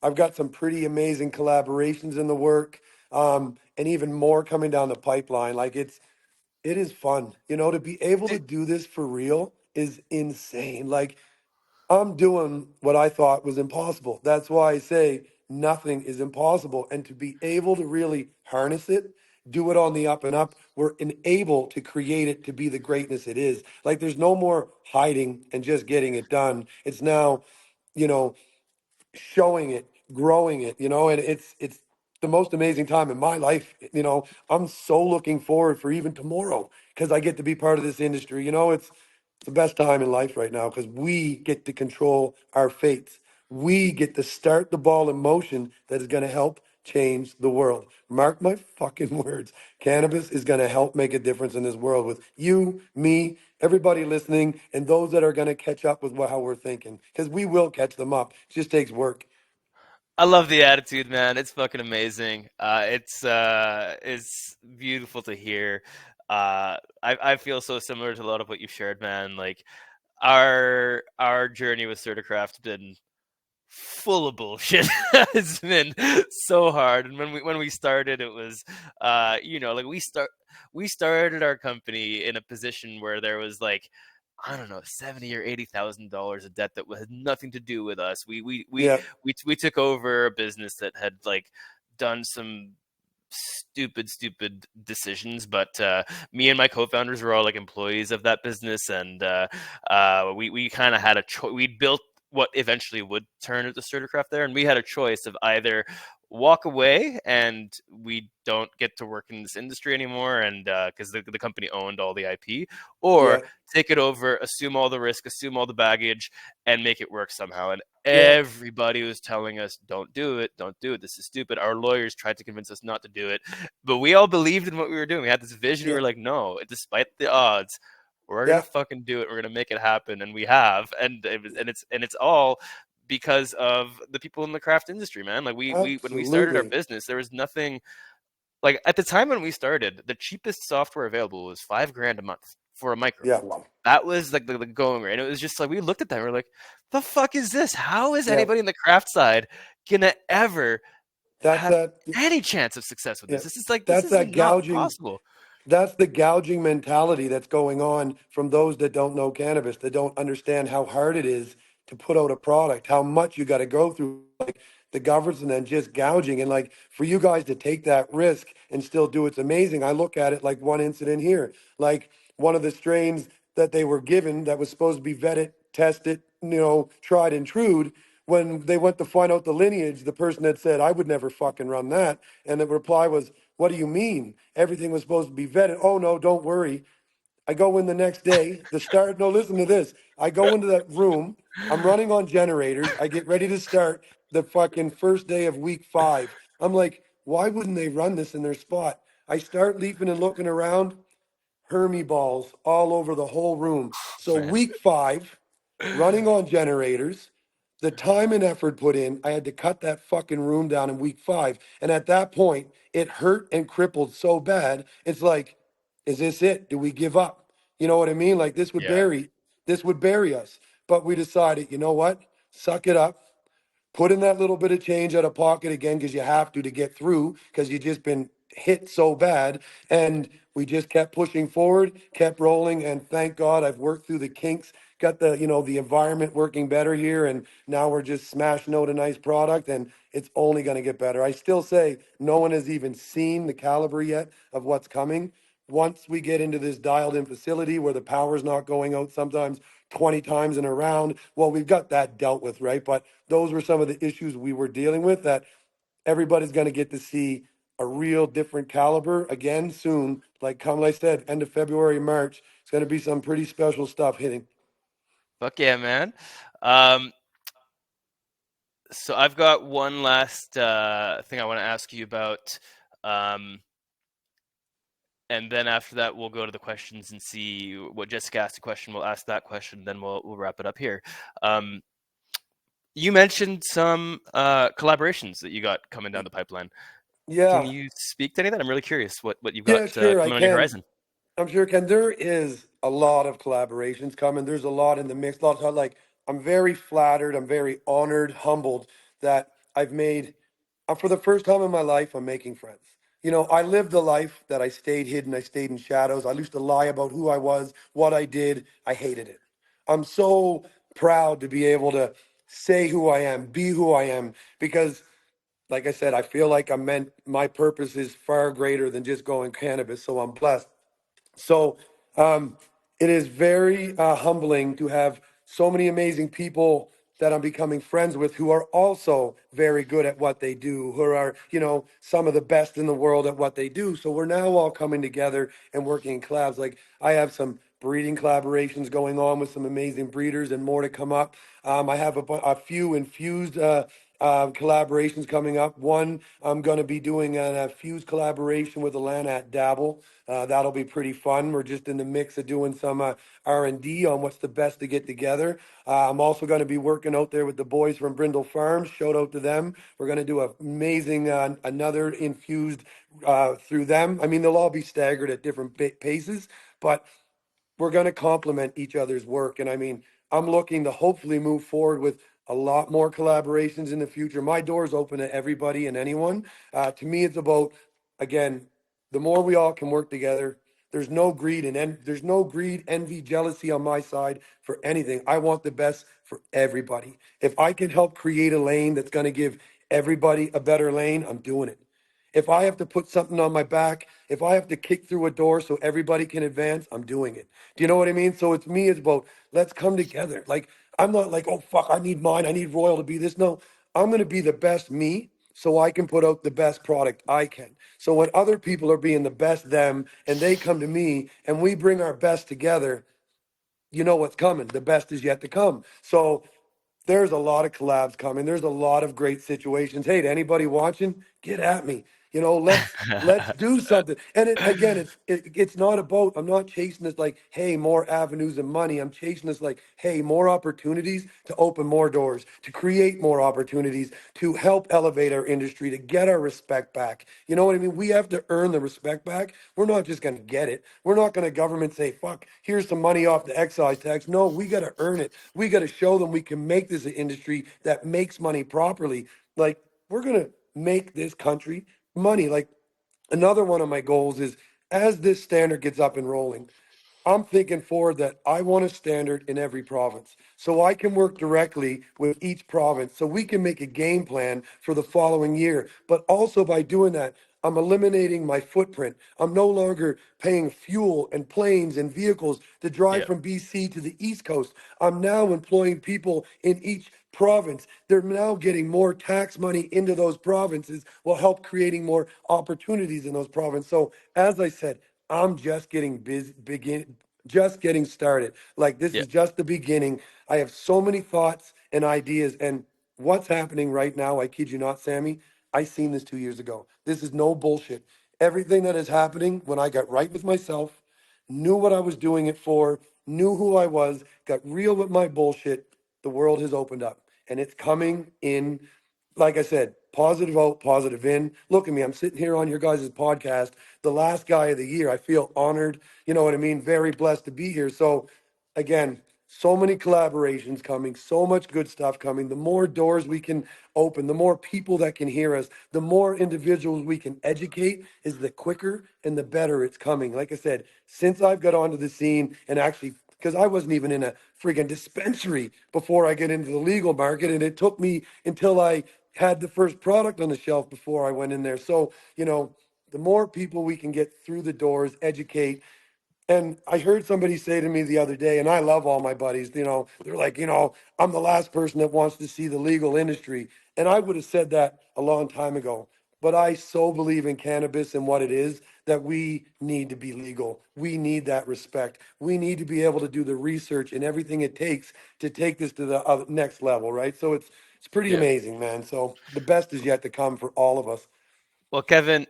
I've got some pretty amazing collaborations in the work, and even more coming down the pipeline. Like it is fun, to be able to Dude, do this for real is insane. Like I'm doing what I thought was impossible. That's why I say nothing is impossible. And to be able to really harness it, do it on the up and up, we're able to create it to be the greatness it is. Like there's no more hiding and just getting it done. It's now, you know, showing it, growing it, and it's the most amazing time in my life. I'm so looking forward for even tomorrow because I get to be part of this industry. It's the best time in life right now because we get to control our fates. We get to start the ball in motion that is going to help change the world. Mark my fucking words. Cannabis is going to help make a difference in this world with you, me, everybody listening, and those that are going to catch up with how we're thinking because we will catch them up. It just takes work. I love the attitude, man. It's fucking amazing. It's beautiful to hear. I feel so similar to a lot of what you shared, man. Like our journey with CertiCraft been full of bullshit. It's been so hard. And when we started, it was like we started our company in a position where there was like I don't know, $70,000 or $80,000 of debt that had nothing to do with us. Yeah, We took over a business that had like done some stupid decisions, but me and my co-founders were all like employees of that business, and we kind of had a choice. We built what eventually would turn into CertiCraft there, and we had a choice of either walk away and we don't get to work in this industry anymore, and because the company owned all the IP, or yeah, take it over, assume all the risk, assume all the baggage, and make it work somehow. And yeah, everybody was telling us, don't do it, don't do it, this is stupid. Our lawyers tried to convince us not to do it, but we all believed in what we were doing. We had this vision. We yeah, were like, no, despite the odds, we're gonna yeah. fucking do it. We're gonna make it happen, and we have. And it's all because of the people in the craft industry, man. Like we when we started our Absolutely. business, there was nothing like at the time when we started, the cheapest software available was $5,000 a month for a micro. Yeah, That was like the going rate. And it was just like we looked at that and we are like, the fuck is this? How is yeah. anybody in the craft side gonna ever That's have that. any chance of success with Yeah, this? This that's is that not gouging. possible. That's the gouging mentality that's going on from those that don't know cannabis, that don't understand how hard it is to put out a product, how much you got to go through, like the governance and then just gouging. And like for you guys to take that risk and still do it's amazing. I look at it like one incident here, like one of the strains that they were given that was supposed to be vetted, tested, tried and true when they went to find out the lineage, the person had said, I would never fucking run that. And the reply was, what do you mean? Everything was supposed to be vetted. Oh, no, don't worry. I go in the next day. No, listen to this. I go into that room. I'm running on generators. I get ready to start the fucking first day of week 5. I'm like, why wouldn't they run this in their spot? I start leaping and looking around. Hermy balls all over the whole room. So Man. week 5, running on generators, the time and effort put in, I had to cut that fucking room down in week 5. And at that point, it hurt and crippled so bad. It's like, is this it? Do we give up? You know what I mean? Like Yeah. this would bury us. But we decided, you know what? Suck it up, put in that little bit of change out of pocket again because you have to get through because you just been hit so bad. And we just kept pushing forward, kept rolling, and thank God I've worked through the kinks, got the the environment working better here, and now we're just smashing out a nice product, and it's only going to get better. I still say no one has even seen the caliber yet of what's coming. Once we get into this dialed in facility where the power's not going out sometimes 20 times in a round, well, we've got that dealt with, right? But those were some of the issues we were dealing with that everybody's going to get to see a real different caliber again soon. Like I said, end of February, March, it's going to be some pretty special stuff hitting. Fuck yeah, man. Um, so I've got one last thing I want to ask you about. Um, and then after that, we'll go to the questions and see what Jessica asked a question. We'll ask that question, then we'll wrap it up here. Um, you mentioned some collaborations that you got coming down the pipeline. Can Yeah, you speak to any of that? I'm really curious what you've yeah, got sure, I coming on your can. horizon. I'm sure, Ken. There is a lot of collaborations coming. There's a lot in the mix. A lot of, like, I'm very flattered. I'm very honored, humbled that I've made. For the first time in my life, I'm making friends. I lived a life that I stayed hidden. I stayed in shadows. I used to lie about who I was, what I did. I hated it. I'm so proud to be able to say who I am, be who I am, because like I said, I feel like my purpose is far greater than just going cannabis. So I'm blessed. So um, it is very humbling to have so many amazing people that I'm becoming friends with who are also very good at what they do, who are, some of the best in the world at what they do. So we're now all coming together and working in collabs. Like I have some breeding collaborations going on with some amazing breeders and more to come up. I have a few infused collaborations coming up. One, I'm going to be doing a fused collaboration with Alana at Dabble. That'll be pretty fun. We're just in the mix of doing some R&D on what's the best to get together. I'm also going to be working out there with the boys from Brindle Farms. Shout out to them. We're going to do an amazing another infused through them. I mean, they'll all be staggered at different paces, but we're going to complement each other's work. And I mean, I'm looking to hopefully move forward with a lot more collaborations in the future. My door's open to everybody and anyone. To me, it's about, again, the more we all can work together. There's no greed, envy, jealousy on my side for anything. I want the best for everybody. If I can help create a lane that's going to give everybody a better lane, I'm doing it. If I have to put something on my back, if I have to kick through a door so everybody can advance, I'm doing it. Do you know what I mean? So it's about let's come together. Like I'm not like, oh fuck, I need mine, I need Royal to be this. No, I'm gonna be the best me so I can put out the best product I can. So when other people are being the best them and they come to me and we bring our best together, you know what's coming. The best is yet to come. So there's a lot of collabs coming. There's a lot of great situations. Hey, to anybody watching, get at me. Let's do something. And again, it's not about. I'm not chasing this like, hey, more avenues of money. I'm chasing this like, hey, more opportunities to open more doors, to create more opportunities, to help elevate our industry, to get our respect back. You know what I mean? We have to earn the respect back. We're not just going to get it. We're not going to government say, fuck, here's some money off the excise tax. No, we got to earn it. We got to show them we can make this an industry that makes money properly. Like, we're going to make this country money. Like, another one of my goals is as this standard gets up and rolling, I'm thinking forward that I want a standard in every province so I can work directly with each province so we can make a game plan for the following year. But also by doing that, I'm eliminating my footprint. I'm no longer paying fuel and planes and vehicles to drive Yeah. from BC to the East Coast. I'm now employing people in each province. They're now getting more tax money into those provinces, will help creating more opportunities in those provinces. So as I said, I'm just getting just getting started. Like this Yeah. is just the beginning. I have so many thoughts and ideas, and what's happening right now, I kid you not, Sammy, I seen this 2 years ago. This is no bullshit. Everything that is happening when I got right with myself, knew what I was doing it for, knew who I was, got real with my bullshit, the world has opened up and it's coming in. Like I said, positive out, positive in. Look at me. I'm sitting here on your guys' podcast, the last guy of the year. I feel honored. You know what I mean? Very blessed to be here. So, again, so many collaborations coming, so much good stuff coming. The more doors we can open, the more people that can hear us, the more individuals we can educate, is the quicker and the better it's coming. Like I said, since I've got onto the scene and actually, because I wasn't even in a freaking dispensary before I get into the legal market, and it took me until I had the first product on the shelf before I went in there. So, the more people we can get through the doors, educate, and I heard somebody say to me the other day, and I love all my buddies, they're like, I'm the last person that wants to see the legal industry. And I would have said that a long time ago. But I so believe in cannabis and what it is that we need to be legal. We need that respect. We need to be able to do the research and everything it takes to take this to the next level, right? So it's pretty Yeah. amazing, man. So the best is yet to come for all of us. Well, Kevin,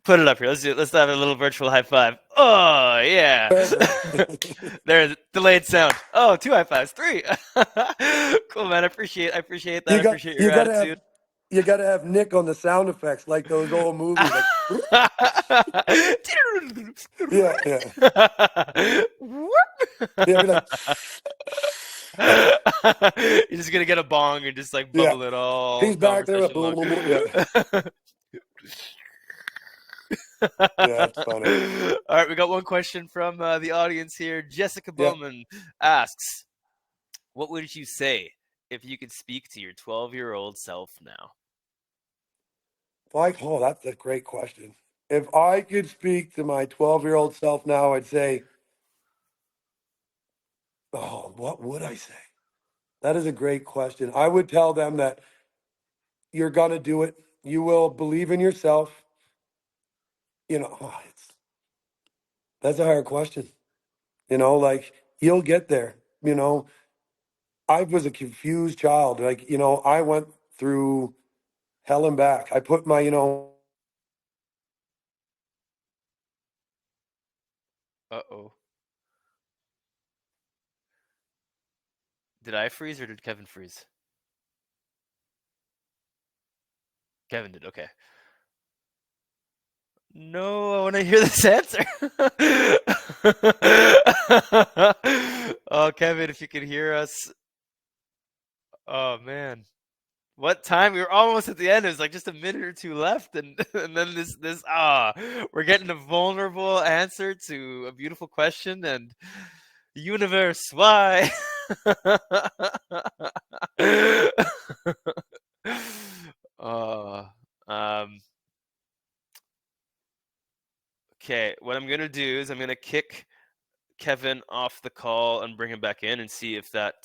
put it up here. Let's have a little virtual high five. Oh yeah. Perfect. There's delayed sound. Oh, two high fives, three. Cool, man. I appreciate that. You I got appreciate you your got to have attitude. you got to have Nick on the sound effects like those old movies, like yeah, yeah, yeah. Be like, yeah, You're just gonna get a bong and just like yeah. bubble it all He's back there. conversation long. Yeah, yeah. It's funny. All right, we got one question from the audience here. Jessica Yeah. Bowman asks, "What would you say if you could speak to your 12-year-old self now?" Like, oh, that's a great question. If I could speak to my 12-year-old self now, I'd say, oh, what would I say? That is a great question. I would tell them that you're gonna do it. You will believe in yourself. That's a hard question. Like you'll get there. I was a confused child. Like, I went through hell and back. I put my, Uh-oh. Did I freeze or did Kevin freeze? Kevin did. Okay. No, I want to hear this answer. Oh, Kevin, if you could hear us. Oh man. What time? We were almost at the end. It was like just a minute or two left, and and then we're getting a vulnerable answer to a beautiful question, and universe, why? uh, um, okay, what I'm gonna do is I'm gonna kick Kevin off the call and bring him back in and see if that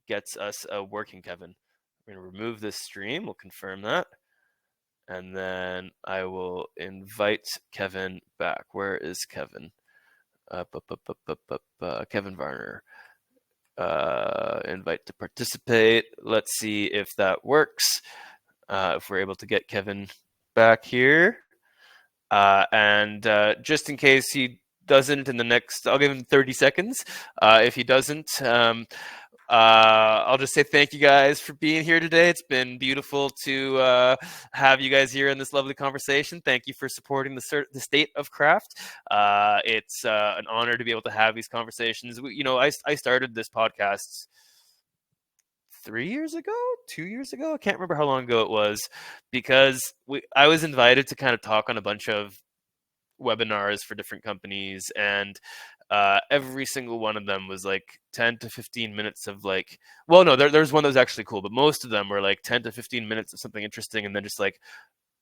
gets us working, Kevin. We're gonna remove this stream. We'll confirm that. And then I will invite Kevin back. Where is Kevin? Kevin Varner. Invite to participate. Let's see if that works. If we're able to get Kevin back here. And just in case he doesn't in the next, I'll give him 30 seconds. If he doesn't, I'll just say thank you guys for being here today. It's been beautiful to have you guys here in this lovely conversation. Thank you for supporting the state of craft. It's an honor to be able to have these conversations. I started this podcast 3 years ago, 2 years ago. I can't remember how long ago it was, because I was invited to kind of talk on a bunch of webinars for different companies, and every single one of them was like 10 to 15 minutes of like, well, no, there's one that was actually cool, but most of them were like 10 to 15 minutes of something interesting, and then just like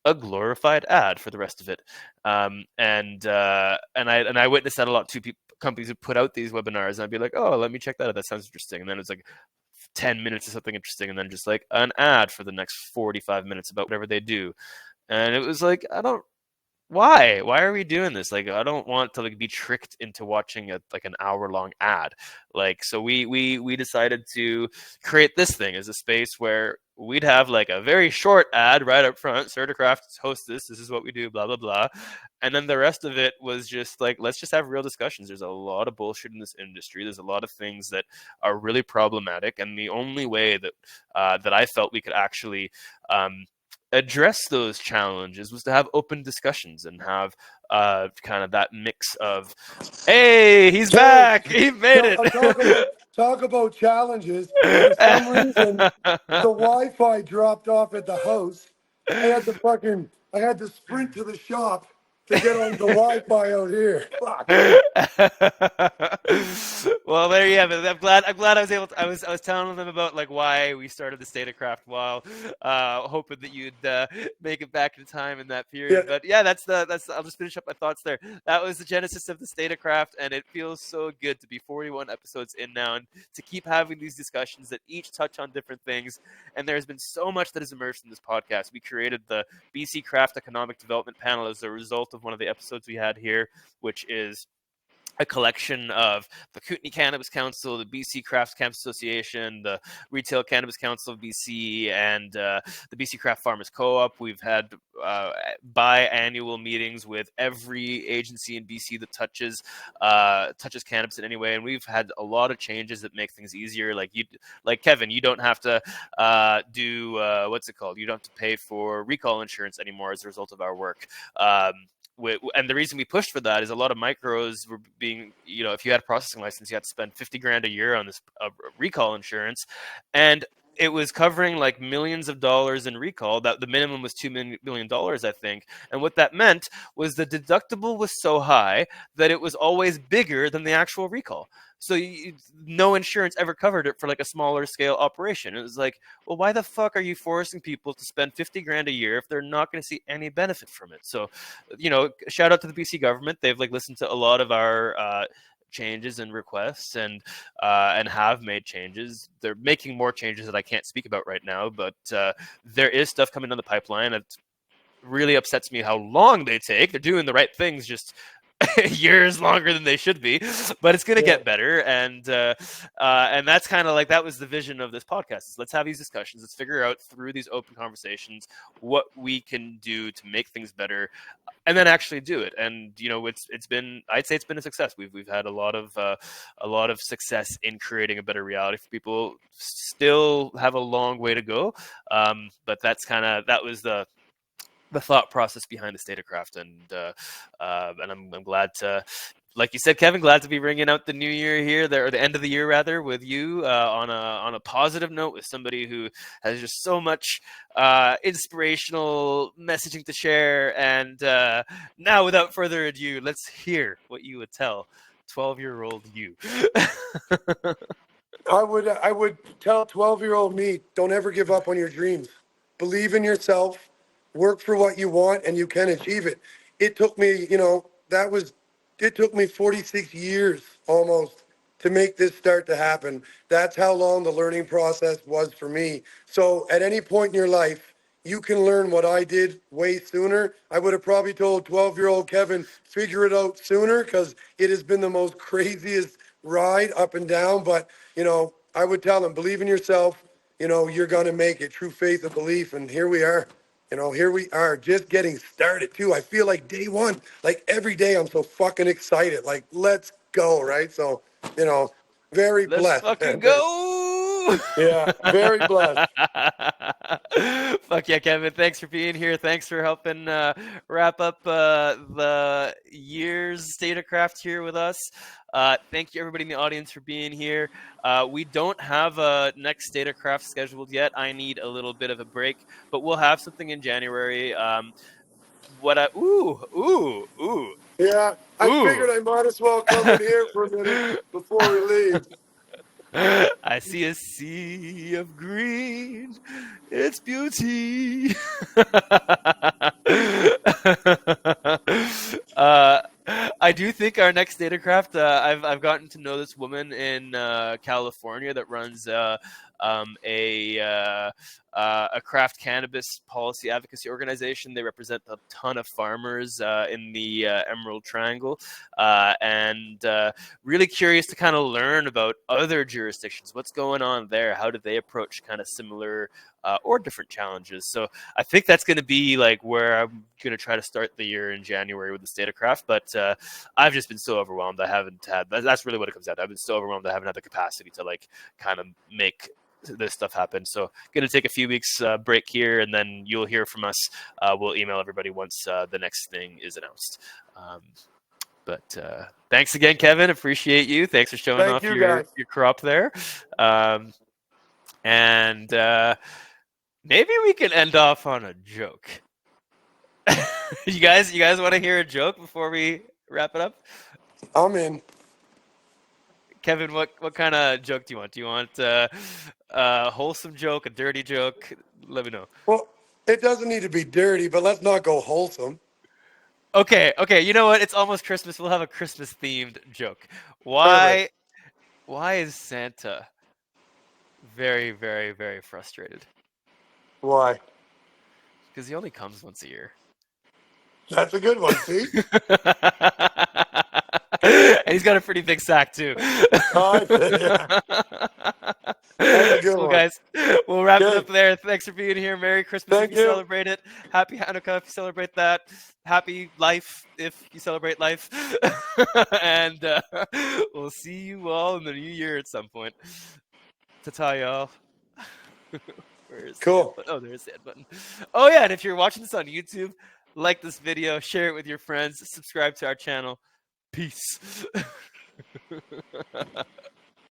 a glorified ad for the rest of it. And I witnessed that a lot too. Companies would put out these webinars, and I'd be like, oh, let me check that out. That sounds interesting. And then it's like 10 minutes of something interesting and then just like an ad for the next 45 minutes about whatever they do. And it was like, I don't, why are we doing this? Like, I don't want to like be tricked into watching a like an hour long ad. Like, so we decided to create this thing as a space where we'd have like a very short ad right up front. CertiCraft hosts this. This is what we do. Blah blah blah. And then the rest of it was just like, let's just have real discussions. There's a lot of bullshit in this industry. There's a lot of things that are really problematic, and the only way that that I felt we could actually address those challenges was to have open discussions and have kind of that mix of, hey, he's Terry, back, he made it. talk about challenges. For some reason, the Wi-Fi dropped off at the house. I had to sprint to the shop to get on the Wi-Fi out here. Fuck. Well, there you have it. I'm glad I was able to, I was telling them about like why we started the State of Craft while hoping that you'd make it back in time in that Yeah, period. But yeah, that's I'll just finish up my thoughts there. That was the genesis of the State of Craft, and it feels so good to be 41 episodes in now and to keep having these discussions that each touch on different things. And there's been so much that is immersed in this podcast. We created the BC Craft Economic Development Panel as a result of one of the episodes we had here, which is a collection of the Kootenay Cannabis Council, the BC Craft Cannabis Association, the Retail Cannabis Council of BC, and the BC Craft Farmers Co-op. We've had biannual meetings with every agency in BC that touches cannabis in any way, and we've had a lot of changes that make things easier. Like Kevin, you don't have to do what's it called? You don't have to pay for recall insurance anymore as a result of our work. And the reason we pushed for that is a lot of micros were being, if you had a processing license, you had to spend 50 grand a year on this recall insurance. And it was covering like millions of dollars in recall. That the minimum was $2 million, I think. And what that meant was the deductible was so high that it was always bigger than the actual recall. So no insurance ever covered it for like a smaller scale operation. It was like, well, why the fuck are you forcing people to spend 50 grand a year if they're not going to see any benefit from it? So, shout out to the BC government. They've like listened to a lot of our changes and requests and have made changes. They're making more changes that I can't speak about right now, but there is stuff coming down the pipeline. It really upsets me how long they take. They're doing the right things, just years longer than they should be, but it's going to yeah. get better. And that's kind of like, that was the vision of this podcast, is let's have these discussions. Let's figure out through these open conversations what we can do to make things better, and then actually do it. And it's been, I'd say it's been a success. We've had a lot of success in creating a better reality for people. Still have a long way to go, but that was the thought process behind the State of Craft. And I'm glad to, like you said, Kevin, glad to be bringing out the new year here, or the end of the year rather, with you on a positive note, with somebody who has just so much inspirational messaging to share. And now, without further ado, let's hear what you would tell 12-year-old you. I would tell 12-year-old me, don't ever give up on your dreams. Believe in yourself, work for what you want, and you can achieve it. It took me, it took me 46 years almost to make this start to happen. That's how long the learning process was for me. So at any point in your life, you can learn what I did way sooner. I would have probably told 12-year-old Kevin, figure it out sooner, because it has been the most craziest ride up and down. But, I would tell him, believe in yourself. You're going to make it. True faith and belief. And here we are. Here we are just getting started too. I feel like day one, like every day I'm so fucking excited. Like, let's go, right? So, very Let's blessed, fucking man. go. Yeah, very blessed. Fuck yeah, Kevin. Thanks for being here. Thanks for helping wrap up the year's State of Craft here with us. Thank you, everybody in the audience, for being here. We don't have a next State of Craft scheduled yet. I need a little bit of a break, but we'll have something in January. Yeah, I Ooh. figured I might as well come in here for a minute before we leave. I see a sea of green. It's beauty. uh, I do think our next Datacraft. I've gotten to know this woman in California that runs a craft cannabis policy advocacy organization. They represent a ton of farmers in the Emerald Triangle, and really curious to kind of learn about other jurisdictions. What's going on there? How do they approach kind of similar or different challenges? So I think that's going to be like where I'm going to try to start the year in January with the State of Craft. But I've just been so overwhelmed. I haven't had. That's really what it comes down to. I've been so overwhelmed. I haven't had the capacity to like kind of make this stuff happen. So going to take a few weeks break here, and then you'll hear from us. We'll email everybody once the next thing is announced. But thanks again, Kevin. Appreciate you. Thanks for showing Thank off you, your guys. crop there. And maybe we can end off on a joke. You guys want to hear a joke before we wrap it up? I'm in. Kevin, what kind of joke do you want? Do you want a wholesome joke, a dirty joke? Let me know. Well, it doesn't need to be dirty, but let's not go wholesome. Okay. You know what? It's almost Christmas. We'll have a Christmas themed joke. Perfect. Why is Santa very, very, very frustrated? Why? Because he only comes once a year. That's a good one. See? And he's got a pretty big sack too. Oh, yeah. That's a good Cool, one. guys. We'll wrap it Okay. up there. Thanks for being here. Merry Christmas if Thank you you. celebrate it. Happy Hanukkah if you celebrate that. Happy life if you celebrate life. And we'll see you all in the new year at some point. Ta-ta, y'all. Where's the end Cool. button? Oh, there's the end button. Oh, yeah, and if you're watching this on YouTube, like this video, share it with your friends, subscribe to our channel. Peace.